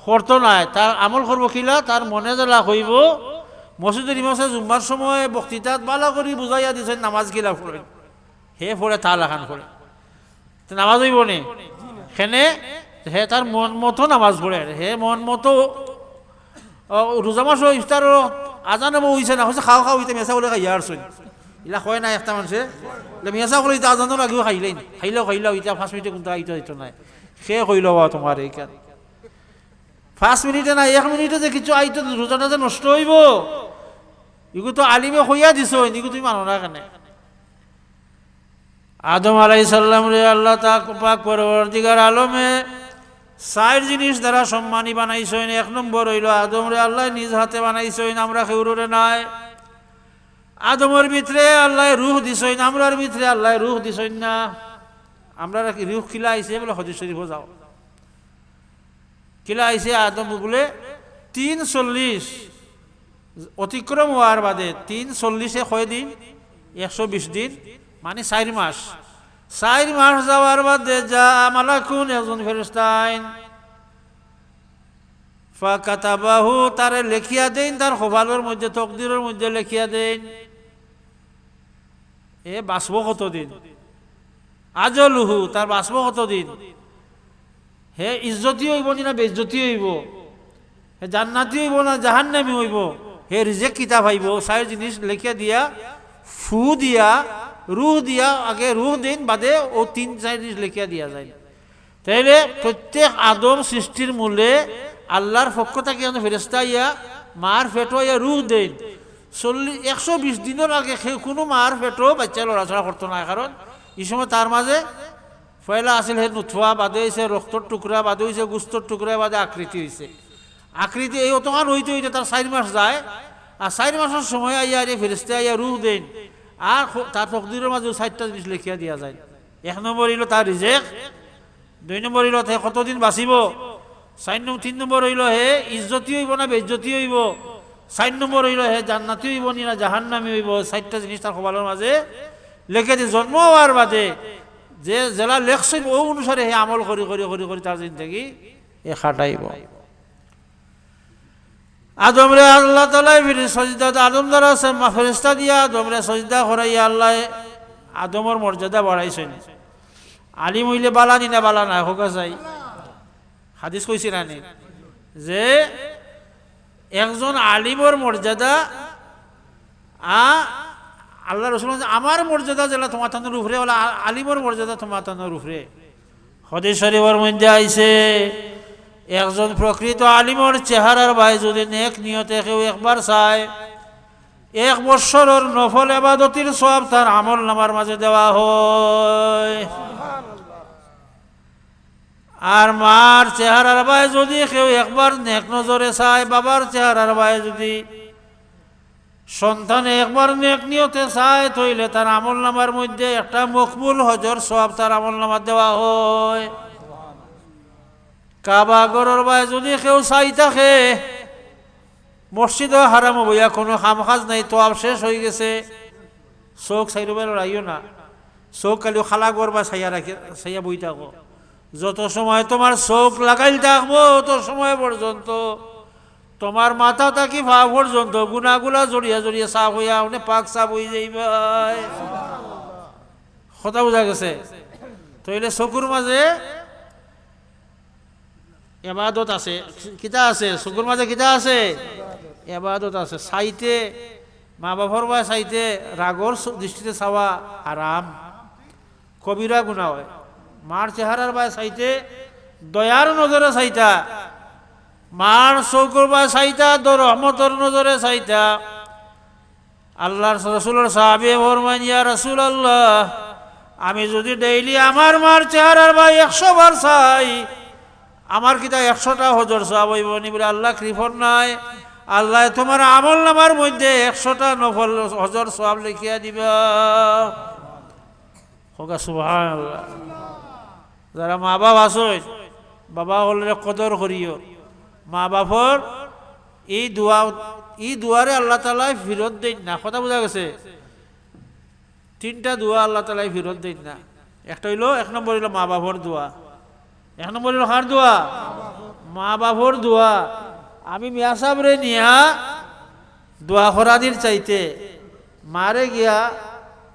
করতো নাই, তার আমল করব কিলা? তার মনে জ্বালা কইব। মসজিদের ইমামে জুম্মার সময় বক্তৃতাত বালা করি বুঝাইয়া দিছেন নামাজ কিলা পড়েন, হে পড়ে তা লাখান করে নামাজ হইব নে সেনে, হে তার মন মতো নামাজ পড়ে, হে মন মতো রোজা মাস ইফতার আজান হইছে না, হচ্ছে খাওয়া খাওয়া হইতে মেসা বলে খাইয়া আসছেন ইলা হয় না একটা মানুষে মেসা বলে ইতা আজানো লাগিও খাইলেন, খাইলেও ইতা 5 মিনিটে কিন্তু আইতো দিত নাই, সে কইল তোমার এইখান 5 মিনিটে না 1 মিনিটে যে কিছু আইতো রোজাটা যে নষ্ট হইব, এগুলো তো আলিমে হইয়া দিছ, এগুলো তুমি মানো না কেন? আদম আলাইহিস সালাম রে আল্লাহ পাক পরবর্তীকার আলমে 4 জিনিস দ্বারা সম্মানী বানাইছেন। 1 নম্বর হইল আদম রে আল্লাহ নিজ হাতে বানাইছেন, আমরা কেউরে নাই। আদমের ভিতরে আল্লাহ রূহ দিছেন, আমরার ভিতরে আল্লাহ রূহ দিছেন না। আমরা কি রূহ কিলা আইছে বলে হাদিস শরীফ যাও কিলা আইছে আদম বলে 340 অতিক্রম হওয়ার বাদে 340-এ কয় দিন? 120 দিন, মানে 4 মাস। 4 মাস যাওয়ার বাদে যা মালাকুন একজন ফেরেশতা আইন ফাকাতাবাহু, তারে লেখিয়া দেন, তার কপালের মধ্যে তকদিরের মধ্যে লেখিয়া দেন এ বাঁচব কতদিন, আজলুহু তার বাঁচব কতদিন, হে ইজ্জতি হইব না বেজ্জতি হইব, হে জান্নাতি হইব না জাহান্নামী হইব, হে রিজেক কিতাব হইব। 4 জিনিস লেখিয়া দিয়া ফু দিয়া রুহ দিয়া, আগে রুহ দিন বাদে ও 3-4 জিনিস লেখিয়া দিয়া যায়। তাইলে প্রত্যেক আদম সৃষ্টির মূলে আল্লাহর পক্ষ থেকে ফেরেশতা ইয়া মার ফেটো ইয়া রুহ দেন। 120 দিনের আগে কোনো মার ফেটো বাচ্চা লড়াচড়া করতো না, কারণ এই সময় তার মাঝে পয়লা আসিল হে নুথুয়া, বাদে হয়েছে রক্তর টুকরা, বাদে হয়েছে গুস্তর টুকরা, বাদে আকৃতি হয়েছে। আকৃতি এই অতখান হইতে হইতে তার 4 মাস যায়, আর 4 মাসের সময় আইয়া ফেরেশতা ইয়া রুহ দেন, আর তার তকদিরের মাঝে 4টা জিনিস লেখিয়া দিয়া যায়। 1 নম্বর হইল তার রিজেক, 2 নম্বর হইল হে কতদিন বাঁচিব, 3 নম্বর হইল হে ইজ্জতি হইব না বেজ্জতি হইব, 4 নম্বর হইল হে জান্নাতি হইব না জাহান্নামী হইব। 4টা জিনিস তার কপালের মাঝে লেখে দিয়ে জন্ম হওয়ার বাদে যে জেলা লেখছেন ও অনুসারে হে আমল করি করি করি করি তার জিন্দগি এ খাটাইব। আদম রে আল্লাহ তাআলা সজদা আদম দ্বারা ফেরেশতা দিয়া আদম রে সজদা করাইয়া আল্লাহ আদমের মর্যাদা বাড়াইছেন। আলিম হইলে বালা নি না বালা না হোক চাই, হাদিস কইছি না যে একজন আলিমর মর্যাদা আল্লাহ রাসূল আমার মর্যাদা যেটা তোমার তানোর উপরে বলে আলিমর মর্যাদা তোমার তানোর উপরে। হাদিস শরীফের মধ্যে আইছে একজন প্রকৃত আলিমর চেহারার ভাই যদি নেক নিয়তে কেউ একবার চায় 1 বছরের নফল ইবাদতের সওয়াব তার আমল নামার মাঝে দেওয়া হয়। আর মার চেহারার ভাই যদি কেউ একবার নেক নজরে চায়, বাবার চেহারার ভাই যদি সন্তান একবার নেক নিয়তে চায়, তইলে তার আমল নামার মধ্যে একটা মকবুল হজর সওয়াব তার আমল নামা দেওয়া হয়। কাবা ঘরের বাই যদি কেউ চাই থাকে মসজিদও হারাম বইয়া কোনো কাম কাজ নাই, তো শেষ হয়ে গেছে, চোখ চাইরবার রাইও না, চোখ খালি খালা করবা ছাইয়া রাখি ছাইয়া বই থাকো। যত সময় তোমার চোখ লাগাইল থাকবো তত সময় পর্যন্ত তোমার মাথা থাকি পা পর্যন্ত গুনাগুলা জড়িয়া জড়িয়া সাফ হইয়া উনি পাক সাফ হয়ে যাইবাই। কথা বোঝা গেছে? তইলে চকুর মাঝে এবাদত আছে, কিতা আছে চকুর মাঝে, কিতা আছে এবাদত আছে। চাইতে মা বাবার বা চাইতে রাগর দৃষ্টিতে চাওয়া আরাম, কবিরা গুণা হয়। মার চেহারার বা চাইতে দয়ার নজরে চাইতা, মার চকুর বা চাইতা রহমতর নজরে চাইতা। আল্লাহর রাসূলের সাহাবী ফরমান, ইয়া রাসূলুল্লাহ, আমি যদি ডেইলি আমার মার চেহারার বা 100 বার চাই, আমার কিতা 100টা হজর সওয়াব হইব নি? বলে আল্লাহ কৃপণ নাই, আল্লাহ তোমার আমল নামার মধ্যে 100টা নফল হজর সওয়াব লিখিয়া দিবা। হোকা সুবহানাল্লাহ। যারা মা বাপ আসই, বাবা হলে কদর করিও। মা বাপর এই দুয়ারে আল্লাহ তাআলা ফিরত দেন না। কথা বোঝা গেছে? 3টা দোয়া আল্লাহ তাআলা ফিরত দেন না। একটা হইল, 1 নম্বর হইল মা বাপর দোয়া। 1 নম্বর হইল কার দোয়া? মা বাপর দোয়া। আমি মিয়া সাহেবরে নিয়া দোয়া করাদির চাইতে মারে গিয়া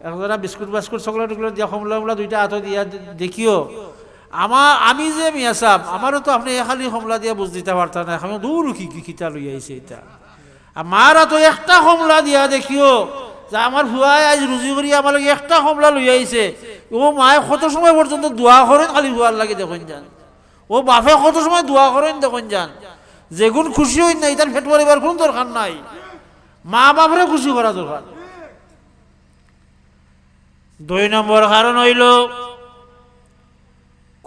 একজনা বিস্কুট বাস্কুট চকলেট টকলেট দিয়া কমলা 2টা হাত দিয়া দেখিও। আমি যে মিয়া সাহেব, আমারও তো আপনি খালি কমলা দিয়া বুঝ দিতে পারতাম না, আমি দূর কি খিতা লই আইছে এটা। আমারা তো একটা কমলা দিয়া দেখিও যে আমার ভুয়াই আজ রুজি করি আমার লাগে একটা কমলা লই আইছে। ও মায়ে কত সময় পর্যন্ত দোয়া করেন খালি ভুয়ার লাগে দেখুন যান। ও বাপে কত সময় দোয়া করেন দেখুন যান। যেগুন খুশি হই না, এটার ফেট পরিবার কোন দরকার নাই, মা বাপরে খুশি করা দরকার। 2 নম্বর কারণ হইল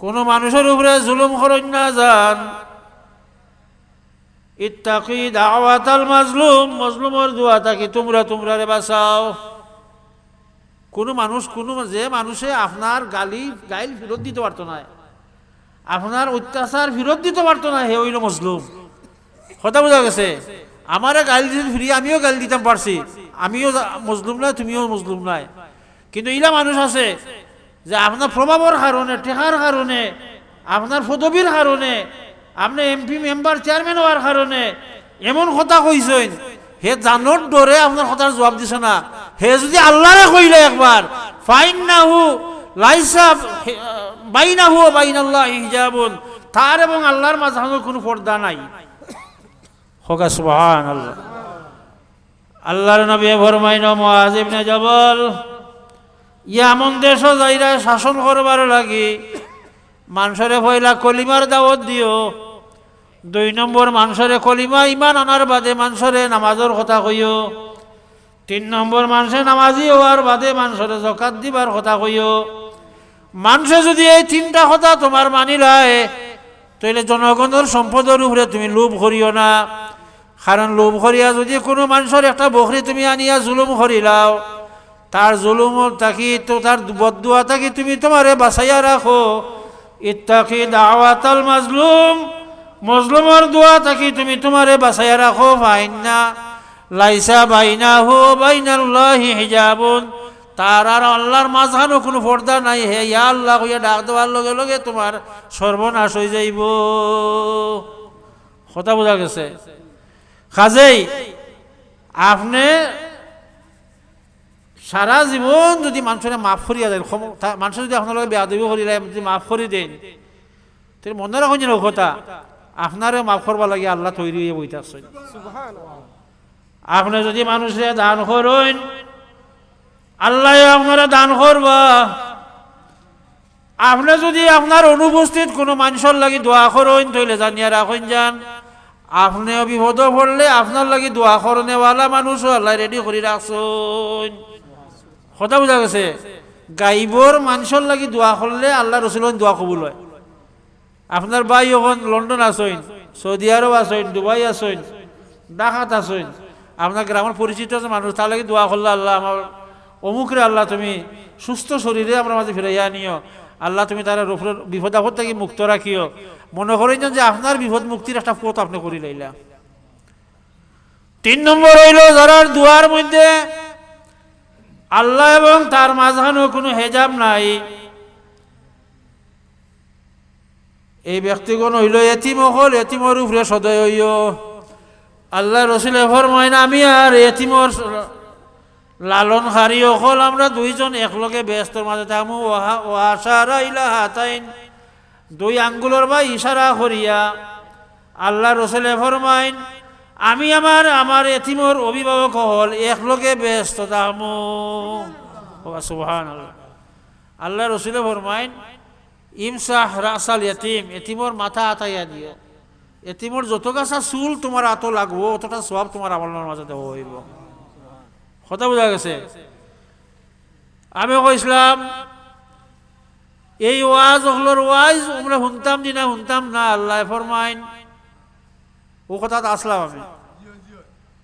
কোন মানুষের উপরে জুলুম করেন না যান। ইত্তাকি দাওয়াতাল মাজলুম, মজলুমের দোয়া থাকি তোমরা বাঁচাও। কোন মানুষ যে মানুষে আপনার গাইল ফিরত দিতে পারতো না, আপনার অত্যাচার ফিরত দিতে পারতো না, হে হইল মজলুম। কথা বোঝা গেছে? আমারে গাইল দিতে ফিরি, আমিও গাইল দিতাম পারছি, আমিও মজলুম নাই, তুমিও মজলুম নাই। কিন্তু ইলা মানুষ আছে যে আপনার প্রভাবের কারণে, টেকার কারণে, আপনার পদবীর কারণে, আপনি এমপি মেম্বার চেয়ারম্যান হওয়ার কারণে এমন কথা কইছেন, হে জানোর ডরে আপনার কথার জবাব দিছে না। হে যদি আল্লাহরে কইলে একবার, ফাইন্নাহু লাইসা বাইনাহু ওয়া বাইনাল্লাহি হিজাবুন, তার এবং আল্লাহর মাঝখানে কোনো পর্দা নাই। হোকা সুবহানাল্লাহ। আল্লাহর নবী ফরমাইন, মুআজ ইবনে জাবাল ইয়ামন দেশ যাইরা শাসন করবার লাগি মানুষরে পয়লা কলিমার দাওয়াত দিও। 2 নম্বর মানুষরে কলিমা ইমান আনার বাদে মানুষরে নামাজের কথা কইও। 3 নম্বর মানুষে নামাজি হওয়ার বাদে মানুষরে যাকাত দিবার কথা কইও। মানুষে যদি এই 3টা কথা তোমার মানিলায়, তাহলে জনগণের সম্পদের উপরে তুমি লোভ করিও না। কারণ লোভ করিয়া যদি কোনো মানুষের একটা বকরি তুমি আনিয়া জুলুম করিলাও, তার জুলুম থাকি তো তার বদদুয়া থাকি তুমি তোমারে বাঁচাইয়া রাখো। ইত্তাকি দাওয়াতাল মাজলুম, মজলুমের দোয়া থাকি তুমি তোমারে বাঁচাইয়া রাখো। ফাইন্না লাইসা বাইনাহু ওয়া বাইনাল্লাহি হিজাবুন, তার আর আল্লাহর মাঝখানে কোনো পর্দা নাই। হে ইয়া আল্লাহ কইয়া ডাক দেওয়ার লগে লগে তোমার সর্বনাশ হয়ে যাইব। কথা বোঝা গেছে? কাজেই আপনি সারা জীবন যদি মানুষের মাফ করিয়া দেন, মানুষ যদি আপনার লগে বেয়াদবি করিলে যদি মাফ করি দেন, তাহলে মনে রাখুন যেন কথা আপনারও মাফ করবার লাগে আল্লাহ তৈরি হয়ে বইতে আসছেন। আপনি যদি মানুষের দান করেন, আল্লাহ আপনারা দান করবা। আপনি যদি আপনার অনুপস্থিত কোনো মানুষের লাগি দোয়া করেন, তাহলে জানিয়া রাখেন যান আপনিও বিপদ পড়লে আপনার লাগি দোয়া করনেওয়ালা মানুষও আল্লাহ রেডি করে রাখছেন। কথা বোঝা গেছে? গাইবর মানুষের লাগি দোয়া করলে আল্লাহ রসুলের দোয়া কবুল হয়। আপনার ভাই এখন লন্ডন আসেন, সৌদি আরব আসেন, দুবাই আসেন, ঢাকাত আসেন, আপনার গ্রামের পরিচিত মানুষ, তার লাগি দোয়া করলে আল্লাহ আমার অমুকরে আল্লাহ তুমি সুস্থ শরীরে আমার মাঝে ফিরাইয়া নিও, আল্লাহ তুমি তার বিপদ আপদ থেকে মুক্ত রাখিও। মনে করেন যে আপনার বিপদ মুক্তির একটা পথ আপনি করে লইলা। 3 নম্বর হইল যারা দুয়ার মধ্যে আল্লাহ এবং তার মাঝখানেও কোনো হেজাব নাই, এই ব্যক্তিগণ হইল এতিম হল, এতিমর উপরে সদয় হইও। আল্লাহ রসুলে ফরমাইন আমি আর এতিমর লালন হারি হল আমরা দুইজন একলগে ব্যস্তর মাঝে থামু। ওয়াশারা ইলা হাতাইন, 2 আঙ্গুলের বা ইশারা করিয়া আল্লাহ রসুলে ফরমাইন আমি আমার এতিমর অভিভাবক হল একলগে ব্যস্ত থামু। সুবহানাল্লাহ। আল্লাহ রসুলে ফরমাইন ইমসাহ রাসাল ইয়তিম, এতিমর মাথা আতাইয়া দিও। এতিমর যত গাছা চুল তোমার আত লাগবো অতটা সব তোমার আমলের মাঝে দেওয়া হইব। কথা বোঝা গেছে? আমি কইছিলাম এই ওয়াজ ওগুলোর ওয়াজ আমরা শুনতাম না শুনতাম না, আল্লাহ ফরমাইন ও কথা আসলাম আমি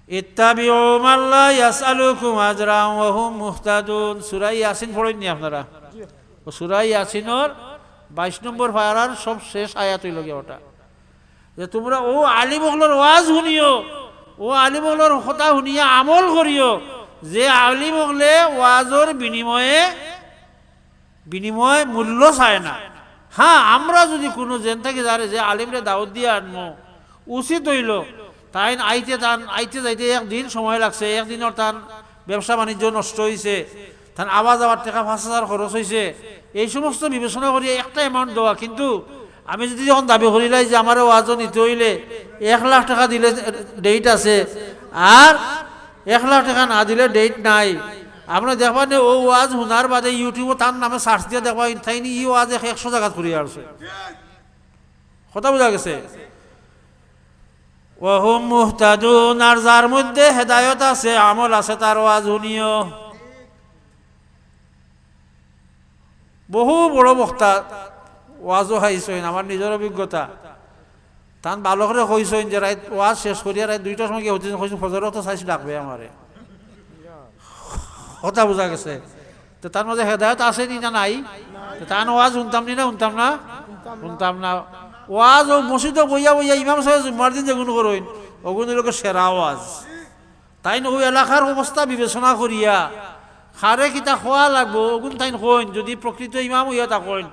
ইত্তাবিউ মাল্লা ইয়াসআলুকুম আজরান ওয়া হুম মুহতাদুন। সূরা ইয়াসিন পড়েননি আপনারা? ও সূরা ইয়াসিনের 22 নম্বর পারার সব শেষ আয়াত হইল গিয়া ওটা, যে তোমরা ও আলিম ওগুলোর ওয়াজ শুনিও, ও আলিম ওগুলোর কথা শুনিয়া আমল করিও, যে আলিম ওগলে ওয়াজর বিনিময় মূল্য চায় না। হ্যাঁ, আমরা যদি কোনো জেন থাকি যারে যে আলিমরে দাওয়াত দিয়ে আনবো উচিত হইল, তাই আইতে যাইতে একদিন সময় লাগছে, একদিনের তার ব্যবসা বাণিজ্য নষ্ট হয়েছে, তার আওয়াজ যাওয়ার টাকা 5,000 খরচ হয়েছে, এই সমস্ত বিবেচনা করি একটা অ্যামাউন্ট দেওয়া। কিন্তু আমি যদি যখন দাবি করিলাই যে আমার ওয়াজও নিতে হইলে 1 লাখ টাকা দিলে ডেট আছে, আর 1 লাখ টাকা না দিলে ডেট নাই, আমরা দেখবা নে ও ওয়াজ শোনার বাদে ইউটিউবে তার নামে সার্চ দিয়ে দেখবা তাইনি ই ওয়াজ 100 জায়গাত করিয়া আসছে। কথা বোঝা গেছে? ওয়াহুম মুহতাদুন, আর যার মধ্যে হেদায়ত আছে আমল আছে তার ওয়াজ শুনিও। বহু বড় বক্তা ওয়াজও খাইছেন, আমার নিজের অভিজ্ঞতা, তান ভালো করে কইছেন যে রাত ওয়াজ শেষ করিয়া রাত 2টার সময় গিয়ে হইতেছেন, কইছেন ফজর তো চাইছি ডাকবে আমারে। কথা বোঝা গেছে? তো তার মধ্যে হেদায়ত আছে নি না নাই? তান ওয়াজ শুনতাম নি না শুনতাম না। ওয়াজ ও মসজিদে বইয়া ইমাম সাহেব জুম্মার দিন যেগুলো করেন ওগুলো লোকের সেরা ওয়াজ। তাই ওই এলাকার অবস্থা বিবেচনা করিয়া খারে কিতা খোয়া লাগবো ওগুন তাই কইন, যদি প্রকৃত ইমাম হইয়া তা কইন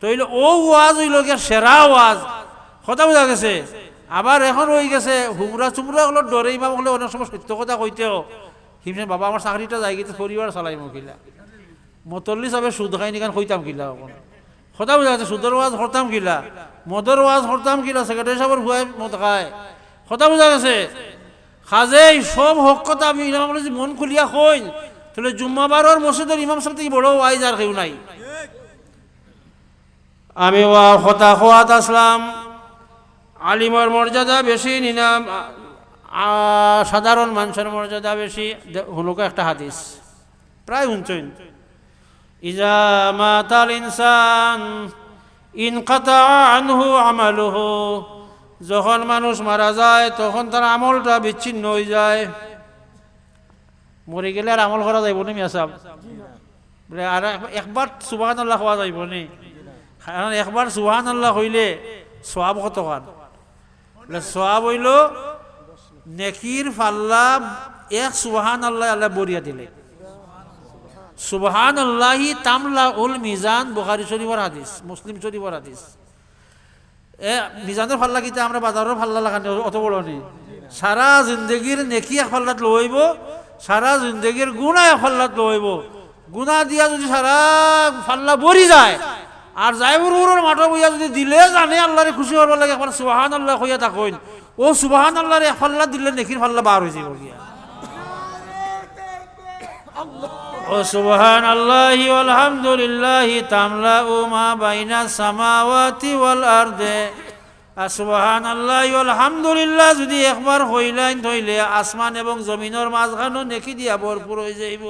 তইলে ও ওয়াজ ওই লোকের সেরা ওয়াজ। কথা বোঝা গেছে? আবার এখন হয়ে গেছে হুমরা চুমরা হলো ডরে ইমাম হলে অনেক সময় সত্য কথা কইতেও হিমসেন বাবা আমার চাকরিটা যাই গেছে পরিবার চালাইম কিলা, মতল্লি সবে সুদ খাই নিকান কইতাম কিলা। কথা বোঝা গেছে? সুদের ওয়াজ করতাম কিলা, মদের ওয়াজ করতাম কিলা, সেক্রেটারি সাহেবের হুয়াই মদ খায়। কথা বোঝা গেছে? খাজে সব হক কথা আমি ইমাম যদি মন খুলিয়া কইন তাহলে জুম্মাবারর মসজিদের ইমাম সাহেব থেকে বড় ওয়াইজ আর কেউ নাই। আমি কথা খোয়াত আসলাম আলিমের মর্যাদা বেশি নিলাম, সাধারণ মানুষের মর্যাদা বেশি। হলুকা একটা হাদিস প্রায় শুনছেন, ইজা মাতাল ইনসান ইনকাতা আনহু আমালুহু, যখন মানুষ মারা যায় তখন তার আমলটা বিচ্ছিন্ন হয়ে যায়। মরে গেলে আর আমল করা যাইব নি মিয়া সাহেব? আর একবার সুবহানাল্লাহ হওয়া যাইব নি? কারণ একবার সুবহানাল্লাহ হইলে সওয়াব কত কান? সওয়াব হইল নেকির পাল্লা 1 সুবহানাল্লাহ আল্লাহ বরিয়া দিলে। সুবহানাল্লাহি তামলাউল মিজান, বুখারী শরীফের হাদিস, মুসলিম শরীফের হাদিস। মিজানের পাল্লা কিতা আমরা বাজারের পাল্লা লাগানি অত বড় নি? সারা জিন্দগির নেকি এক পাল্লাত লইব, সারা জিন্দগির গুনাহ এক পাল্লাত লইব। গুনাহ দিয়া যদি সারা পাল্লা বরি যায় আর যাইবুর মাঠে বইয়া যদি দিলে জানে আল্লাহরে খুশি হবার লাগে একবার সুবহানাল্লাহ কইয়া থাকইন, ও সুবহানাল্লাহর এক পাল্লা দিলে নেকির পাল্লা বার হয়ে যাব গিয়া। ও সুবহানাল্লাহি ওয়াল হামদুলিল্লাহি তামলাউ মা বাইনাস সামাওয়াতি ওয়াল আরদে। সুবহানাল্লাহি ওয়াল হামদুলিল্লাহ যদি একবার হইলাইন ধইলে আসমান এবং জমিনের মাঝখানে নেকি দিয়া ভরপুর হয়ে যাইব।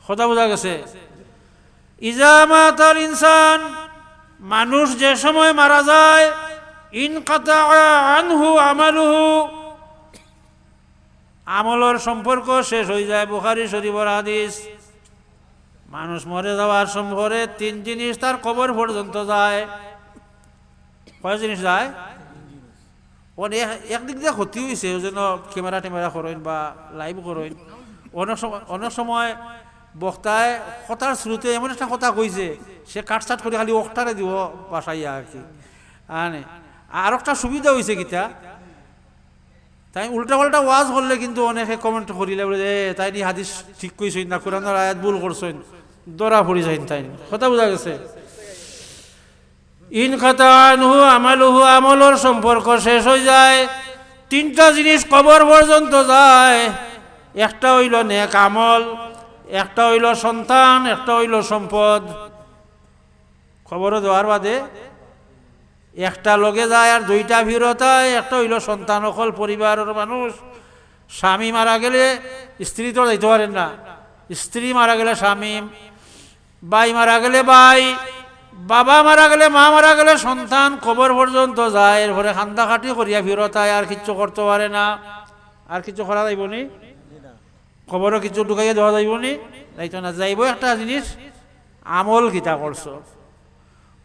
কথা বোঝা গেছে? ইজা মাতাল ইনসান, মানুষ যে সময় মারা যায়, ইনকাতা আনহু আমালুহু, আমলের সম্পর্ক শেষ হয়ে যায়। বুখারী শরীফের হাদিস। মানুষ মরে যাওয়ার সময় 3 জিনিস তার কবর পর্যন্ত যায়। কয় জিনিস যায়? একদিক দিয়ে ক্ষতি হয়েছে, ওই জন্য ক্যামেরা টেমেরা করেন বা লাইভ করেন। অনেক সময় বক্তায় কথার শ্রুতে এমন একটা কথা কইছে, সে কাটসাট করে খালি অক্টারে দিব বাসাইয়া আর কি। আর একটা সুবিধা হয়েছে কিতা, তাই উল্টা পাল্টা ওয়াজ করলে কিন্তু অনেকে কমেন্ট করিলে বলে যে তাই নি হাদিস ঠিক কইছেন না, কোরআনের আয়াত ভুল করছেন, দরা পড়ি যাইন। তাই কথা বোঝা গেছে? ইন খাতানহু আমালুহু, আমলের সম্পর্ক শেষ হয়ে যায়। 3টা জিনিস কবর পর্যন্ত যায়। একটা হইল নেক আমল, একটা হইল সন্তান, একটা হইল সম্পদ। খবরও দেওয়ার বাদে একটা লগে যায় আর 2টা ফিরত হয়। একটা হইল সন্তান, অকল পরিবারের মানুষ। স্বামী মারা গেলে স্ত্রী তো যাইতে পারেন না, স্ত্রী মারা গেলে স্বামী, ভাই মারা গেলে ভাই, বাবা মারা গেলে মা, মারা গেলে সন্তান। কবর পর্যন্ত যায়, এরপরে খান্দা খাটি করিয়া ফিরত হয়, আর কিচ্ছু করতে পারে না। আর কিছু করা যাইব নি? খবরও কিছু ঢুকাইয়া দেওয়া যাইব নি? যাইতো না। যাইব একটা জিনিস, আমল কিতা করছো।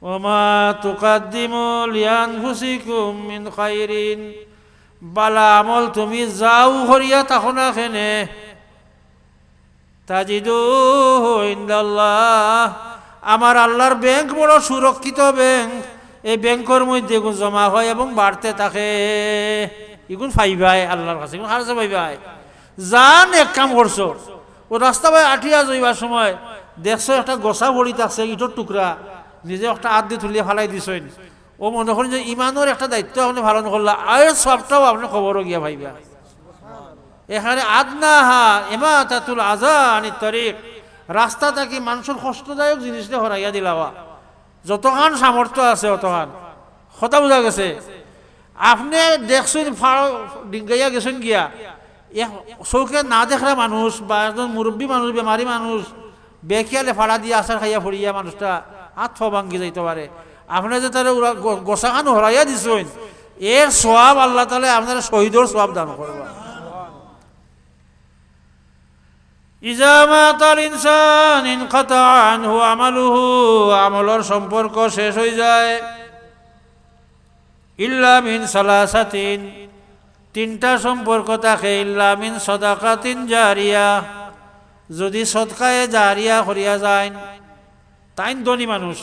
ওমা তুকাদ্দিমু লিআনফুসিকুম মিন খাইরিন, বালা আমল তুমি যাও করিয়া তাকো না খেনে, তাজিদুহু ইনদাল্লাহ, আমার আল্লাহর ব্যাংক বড় সুরক্ষিত ব্যাংক। এই ব্যাংকের মধ্যে এগুলো জমা হয় এবং বাড়তে থাকে। এগুলো পাইবাই আল্লাহর কাছে, এগুলো হারছে পাইবাই। জান এক কাম করছো, ও রাস্তা ভাই আঠিয়া যাইবার সময় দেখছো একটা গোসা ভরিতে আছে ইটোর টুকরা, নিজে একটা হাত দিয়ে তুলিয়ে ফালাই দিছেন। ও মনে করেন যে ইমানের একটা দায়িত্ব আপনি পালন করলা, আর সবটাও আপনি খবরও গিয়া পাইবা। এখানে আদনাহা ইমাতাতুল আযা আনিত তরিক, রাস্তা থাকি মানুষের কষ্টদায়ক জিনিসটা হরাইয়া দিলাওয়া। যতখান সামর্থ্য আছে অতখান। কথা বোঝা গেছে? আপনি দেখছেন ডিঙ্গাইয়া গেছেন গিয়া, চৌকে না দেখরা মানুষ বা একজন মুরব্বী মানুষ, বেমারি মানুষ, বেখিয়ালে ফাড়া দিয়ে আচার খাইয়া ফড়িয়া মানুষটা হাত ফ ভাঙ্গি যাইতে পারে। আপনি যে তারা গোসাখান হরাইয়া দিছেন, এর সোয়াব আল্লাহ তাআলা আপনারা শহীদর সোয়াব দান করবা। ইজা মাতাল ইনসান ইনকাতা আনহু আমালুহু, আমলের সম্পর্ক শেষ হয়ে যায়। ইল্লা মিন সালাসাতিন, 3টা সম্পর্ক থাকে। ইল্লা মিন সাদাকাতিন জারিয়া, যদি সদকায়ে জারিয়া করিয়া যায়। তাইন ধনী মানুষ,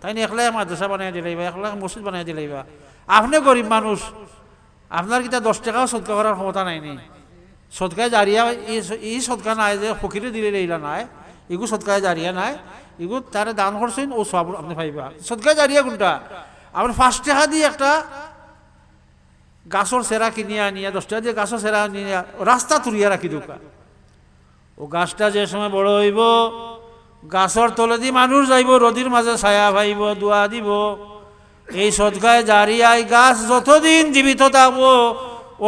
তাইন একলাই মাদ্রাসা বানাই দিলাইবা, একলাই মসজিদ বানাই দিলাইবা। আপনি গরিব মানুষ, আপনার কিতা 10 টাকাও সদকা করার ক্ষমতা নাইনি। সদকায় জারিয়া এই সদকা নাই যে ফকিরে দিলে এইলা নাই, এগু সদকায় জারিয়া নাই, এগু তারা দান করছেন ও সব আপনি পাইবা। সদকায় জারিয়া কোনটা? আপনি 5 টাকা দিয়ে একটা গাছর সেরা কিনিয়া আনিয়া, 10 টাকা দিয়ে গাছর সেরা নিয়ে রাস্তা তুলিয়া রাখি দোকা। ও গাছটা যে সময় বড় হইব, গাছর তলে দিয়ে মানুষ যাইব, রোদির মাঝে ছায়া পাইব, দোয়া দিব। এই সদকায় জারিয়ায় গাছ যতদিন জীবিত থাকবো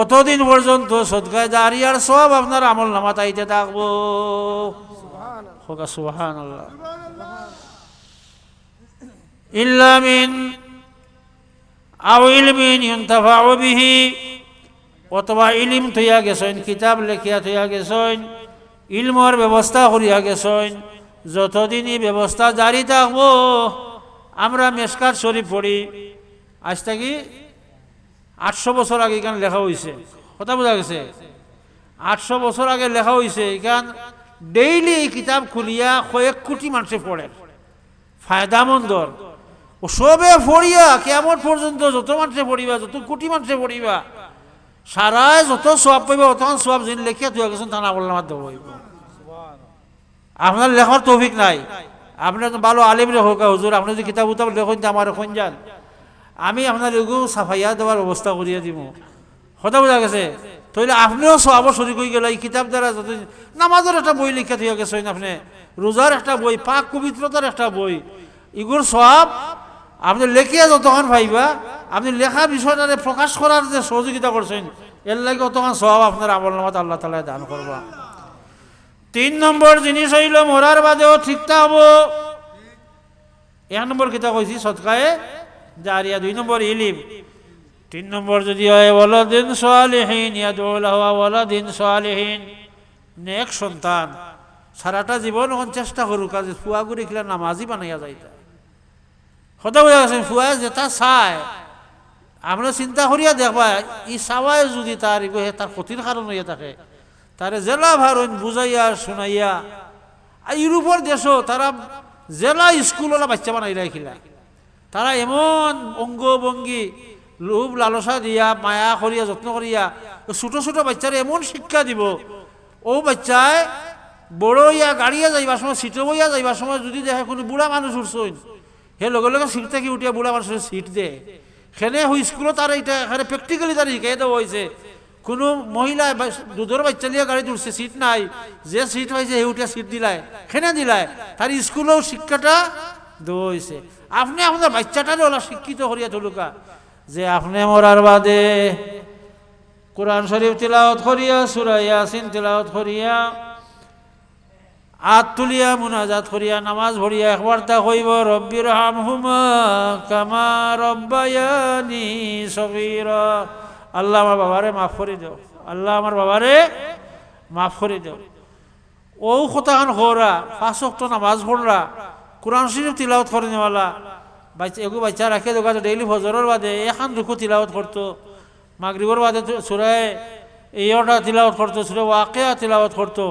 অতদিন পর্যন্ত সদকায়ে জারিয়ার সব আপনার আমল নামা তাইতে থাকবো। সুবহানাল্লাহ। ইল্লা মিন আও ইলমিন ইউনতাফাউ বিহি, অথবা ইলম থইয়া গেছেন, কিতাব লেখিয়া থইয়া গেছেন, ইলমর ব্যবস্থা করিয়া গেছেন, যতদিনই ব্যবস্থা জারি থাকবো। আমরা মেশকাত শরীফ পড়ি, আজ থেকে 800 বছর আগে এখানে লেখা হয়েছে। কথা বোঝা গেছে? 800 বছর আগে লেখা হয়েছে। এখান ডেইলি এই কিতাব খুলিয়া কয়েক কোটি মানুষে পড়েন, ফায়দামন্দর। ও সবে পড়িয়া কেমন পর্যন্ত যত মানুষে পড়িবা, যত কোটি মানুষে পড়িবা, সারায় যত সব পাইবা, অতক্ষণ সব যিনি লেখিয়া তুই গেছেন তা না বললাম দেব। আপনার লেখার তৌফিক নাই। আপনার তো ভালো আলিম লেখক হুজুর, আপনি যদি কিতাব উতাব লেখেন আমার এখন যান, আমি আপনার এগুলো সাফাইয়া দেওয়ার ব্যবস্থা করিয়া দিব। কথা বোঝা গেছে? তাহলে আপনিও সব শরীর হয়ে গেল। এই কিতাব দ্বারা যত নামাজের একটা বই লিখা থিয়া গেছেন, আপনি রোজার একটা বই, পাক পবিত্রতার একটা বই, এগুলোর সব আপনি লেখিয়া যতক্ষণ পাইবা, আপনি লেখা বিষয়টারে প্রকাশ করার যে সহযোগিতা করছেন, এর লাগে অতক্ষণ সব আপনার আমল নামাত আল্লাহ তাআলা দান করবা। 3 নম্বর জিনিস হইল মরার বাদেও ঠিকঠাক হবো। 1 নম্বর কিতা কইছি সদকায়ে জারিয়া, 2 নম্বর ইলম, 3 নম্বর যদি হয় ওয়ালাদিন সালিহিন ইয়াদউ লাহু ওয়ালাদিন সালিহিন, নেক সন্তান। সারাটা জীবন এখন চেষ্টা করুক কাজে ফুয়া করে খেলা নামাজি বানাইয়া যাইতা কথা বোঝা গেছে ফুয়া যেটা চায় আমরা চিন্তা করিয়া দেখবা ই চাওয়াই যদি তার তার ক্ষতির কারণ হইয়া থাকে তারে জেলা ভারণ বুঝাইয়া শুনাইয়া ইউরোপের দেশও তারা জেলা স্কুলওয়ালা বাচ্চা বানাই রাখিলা তারা এমন অঙ্গভঙ্গি লোভ লালসা দিয়া মায়া করিয়া যত্ন করিয়া ছোট ছোট বাচ্চারা এমন শিক্ষা দিব ও বাচ্চায় বড় ইয়া গাড়িয়া যাইবার সময় সিটে বইয়া যাইবার সময় যদি দেখে কোনো বুড়া মানুষ উঠছইন হে লগে লগে সিট থেকে উঠিয়া বুড়া মানুষের সিট দে সেনে ওই স্কুলত তার এইটা এখানে প্র্যাকটিক্যালি তার শিখাই দেওয়া হয়েছে কোনো মহিলা দুধর বাচ্চা লিয়া গাড়ি উঠছে সিট নাই যে সিট পাইছে হে উঠিয়া সিট দিলায় সেনে দিলায় তার স্কুলেও শিক্ষাটা দেওয়া হয়েছে আপনি আপনার বাচ্চাটারে ওলা শিক্ষিত করিয়া তুলুকা যে আপনি মরার বাদে কোরআন শরীফ তিলাওয়াত করিয়া সূরা ইয়াসিন তিলাওয়াত করিয়া হাত তুলিয়া মুনাজাত করিয়া নামাজ ভরিয়া একবার তা কইব রব্বির হামহুমা কামা রব্বায়ানি সগীরা আল্লাহ আমার বাবারে মাফ করে দাও আল্লাহ আমার বাবারে মাফ করে দাও ও কথাখান হরা 5 ওয়াক্ত নামাজ পড়রা কোরআন শরীফ তিলাওয়াত করে নেওয়ালা বাচ্চা এগু বাচ্চা রাখে দোকা ডেইলি ফজরের বাদে এখান রুকু তিলাওয়াত করতো মাগরিবের বাদে সূরা এইটা তিলাওয়াত করতো সূরা ওয়াকিয়া তিলাওয়াত করতো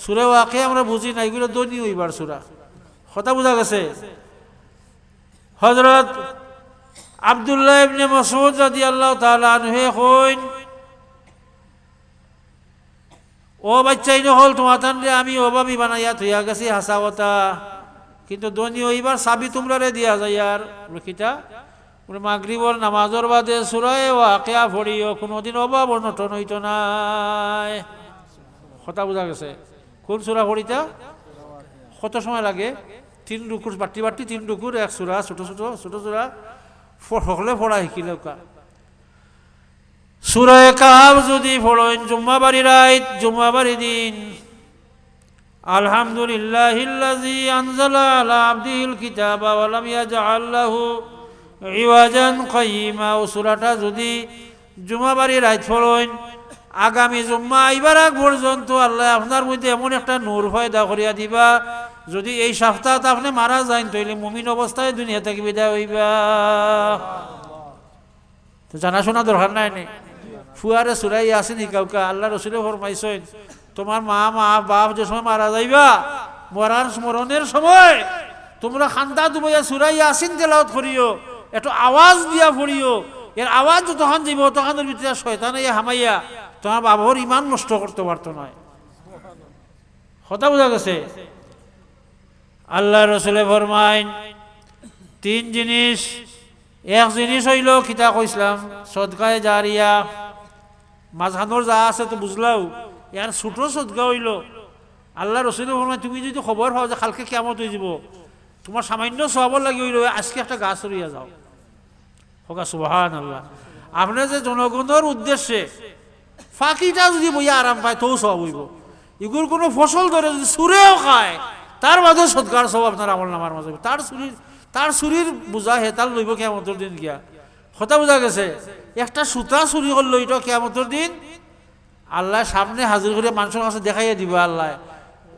সূরা ওয়াকিয়া আমরা বুঝি না এগুলো দৈনিক হইবার সূরা কথা বোঝা গেছে হযরত আব্দুল্লাহ ইবনে মাসউদ রাদিয়াল্লাহু তাআলা আনহু কইন ও বাচ্চাই নহল তোমার তানরে আমি অভাবী বানাইয়া থইয়া গেছি হাসা কথা কিন্তু দৈনিক হইবার চাবি তোমরারে দিয়া যায় আর লখিতা মাগরিবর নামাজর বাদে সূরা ওয়াকিয়া পড়িও কোনোদিন অভাব অনটন হইত নাই কথা বোঝা গেছে কোন সূরা পড়িতা কত সময় লাগে 3 রুকুর বাটি বাটি 3 রুকুর এক সূরা ছোট ছোট ছোট সূরা সকলে পড়া শিখিলকা সূরা কাহফ যদি পড়েন জুম্মাবারি রাত জুম্মাবারি দিন আলহামদুলিল্লাহিল্লাযী আনজালা আলা আবদিহিল কিতাবা ওয়া লাম ইয়াজআল লাহু ইওয়াজান কাইয়িমা ও সূরাটা যদি জুম্মাবারি রাত পড়েন আগামী জুম্মা আইবার আগ পর্যন্ত আল্লাহ আপনার মধ্যে এমন একটা নূর পয়দা করিয়া দিবা যদি এই সপ্তাহত আপনি মারা যান তাইলে মুমিন অবস্থায় দুনিয়া থেকে বিদায় হইবা তো জানাশোনা দরকার নাই নে ফুয়ারে সূরা ইয়াসিন শিখাউকা আল্লাহ রাসূলে ফরমাইছেন তোমার মা বাপ যে সময় মারা যাইবা মরার স্মরণের সময় তোমরা খান্দা দুবাইয়া সূরা ইয়াসিন তেলাওয়াত করিও একটু আওয়াজ দিয়া পড়িও এর আওয়াজ যতক্ষণ যাইব তখনের ভিতরে শয়তানে হামাইয়া তোমার বাবার ইমান নষ্ট করতে পারতো না কথা বোঝা গেছে আল্লাহ রাসূলে ফরমাইন 3 জিনিস এক জিনিস হইল কিতা কইছিলাম সদকায়ে জারিয়া মাঝখানোর যা আছে তো বুঝলাও ইয়ার ছোট সদকা হইল আল্লাহ রাসূলে ফরমাইন তুমি যদি খবর পাও যে কালকে কিয়ামত হয়ে যাব তোমার সামান্য সওয়াব লাগি হইল আজকে একটা গাছ রইয়া যাও হোক সুবহানাল্লাহ আপনি যে জনগণের উদ্দেশ্যে ফাঁকিটা যদি বইয়া আরাম পায় তো সওয়াব হইব এগুলোর কোনো ফসল ধরে যদি সুরেও খায় তার মাঝে সদকার সওয়াব আপনার আমল নামার মাঝে তার চুরির বোঝা হে তার লইব কিয়ামতের দিন গিয়া কথা বোঝা গেছে একটা সুতা চুরি করল এটা কিয়ামতের দিন আল্লাহ সামনে হাজির করে মানুষের কাছে দেখাইয়া দিব আল্লাহ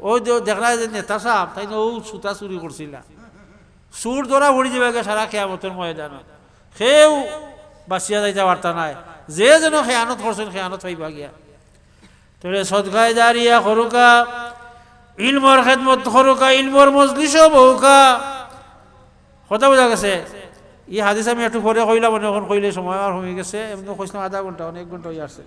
ওই দেখলা যে নেতা সাহেব তাই ও সুতা চুরি করছিল চুর ধরা ভরি যাবে সারা কিয়ামতের ময়দানে সেও বাঁচিয়া যাইতে পারতা নাই যে যেন খেয়ানত করছেন খেয়ানত পাইবা গিয়া তোরে সদকায়ে জারিয়া করুকা ইলমর খেদমত করুকা ইলমর মজলিসও বহুকা কথা বোঝা গেছে এই হাদিস আমি একটু পরে কইলাম এখন কইলে সময় আর হয়ে গেছে এমনি কইলাম আধা ঘন্টা অনেক ঘন্টা হয়ে আসছে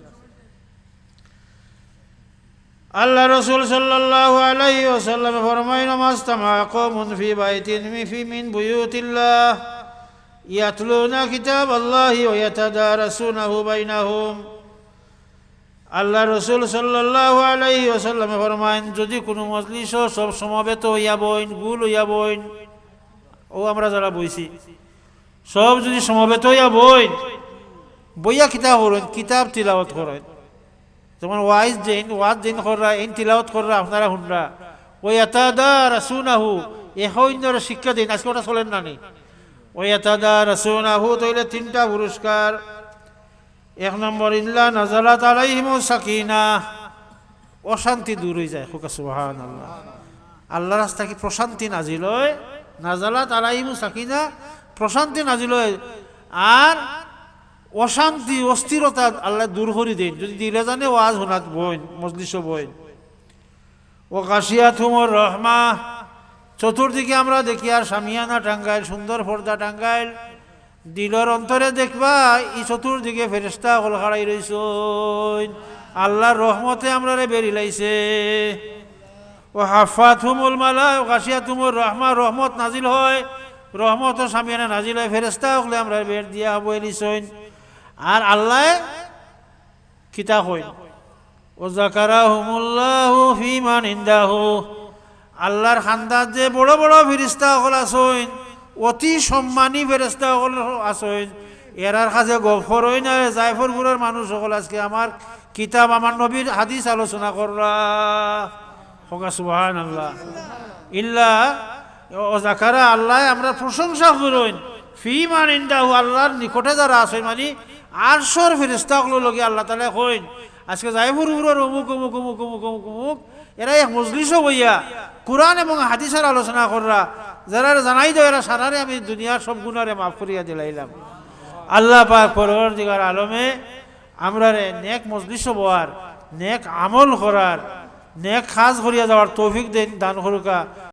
আল্লাহ রাসূল সাল্লাল্লাহু আলাইহি ওয়াসাল্লাম ফরমায় নামাজতামা কওমুন ফি বাইতিন মিন বুয়ুতিল্লাহ ইয়াতলুনা কিতাবাল্লাহি ওয়া ইয়াতাদারাসুনাহু বাইনাহুম আল্লাহ রাসূল সাল্লাল্লাহু আলাইহি ওয়াসাল্লাম ফরমায় যদি কোনো মজলিস সব সমবেত হইয়া বইন গুল হইয়া বইন ও আমরা যারা বইছি সব যদি সমবেত হইয়া বইয়া কিতাব করেন কিতাব তিলাওয়াত করেন যেমন ওয়াজ যেন করা এই তিলাওয়াত করা আপনারা শুনরা ওই ইয়াতাদারাসুনাহু এহইনর শিক্ষা দিন আজকে ওটা চলেন না নি ওই ইয়াতাদারাসুনাহু তইলে 3টা পুরস্কার 1 নম্বর ইল্লা নাযালাত আলাইহিমুস সাকিনাহ অশান্তি দূর হয়ে যায়। হোক সুবহানাল্লাহ। আল্লাহ রাস্তা কি প্রশান্তি নাজিল হয়, নাজালাত আলাইহিমুস সাকিনা, প্রশান্তি নাজিল হয়। আর অশান্তি অস্থিরতা আল্লাহ দূর করে দেন যদি দিলে জানে ওয়াজ শোনাত বইন, মজলিসও বইন। ও গাশিয়াতুমুর রহমা, চতুর্দিকে আমরা দেখি আর সামিয়ানা টাঙ্গাইল, সুন্দর পর্দা টাঙ্গাইল, দিলর অন্তরে দেখবা ই চতুর্দিকে ফেরেশতা হল খাড়াই রইছইন, আল্লাহর রহমতে আমরা বেরিলাইছে। ও হাফাতুমুল মালাইকা, ও গাশিয়াতুমুর রহমা, রহমত নাজিল হয়, রহমত ও সামিয়ানা নাজিল হয়, ফেরেশতা হলে আমরা বের দিয়া বইলিছইন। আর আল্লাহ কিতা কইন, ও যাকারাহুমুল্লাহু ফি মান ইনদাহু, আল্লাহর খান্দাত যে বড় বড় ফেরেশতা হল আছইন, অতি সম্মানী ফেরেশতা হল আছইন, এরার কাছে গফর হই না জায়ফরপুরের মানুষ সকল আজকে আমার কিতাব আমার নবীর হাদিস আলোচনা কররা। হোক সুবহানাল্লাহ। ইল্লা ও যাকারা, আল্লাহ আমরা প্রশংসা করইন ফি মান ইনদাহু, আল্লাহর নিকটে যারা আছে, মানে আরশর ফেরেশতা হল লগে আল্লাহ তাআলা কইন আজকে জায়ফরপুরের অমুক অমুক অমুক অমুক অমুক অমুক, এরা এক মজলিসও বইয়া কোরআন এবং হাদিসের আলোচনা কররা, যারা জানাই দেয় এরা সারারে আমি দুনিয়ার সব গুণারে মাফ করিয়া দিলাইলাম। আল্লাহ পাক পরওয়ারদিগার আলমে আমরা নেক মজলিস বওয়ার, নেক আমল করার, নেক কাজ করিয়া যাওয়ার তৌফিক দেন, দান করুকা।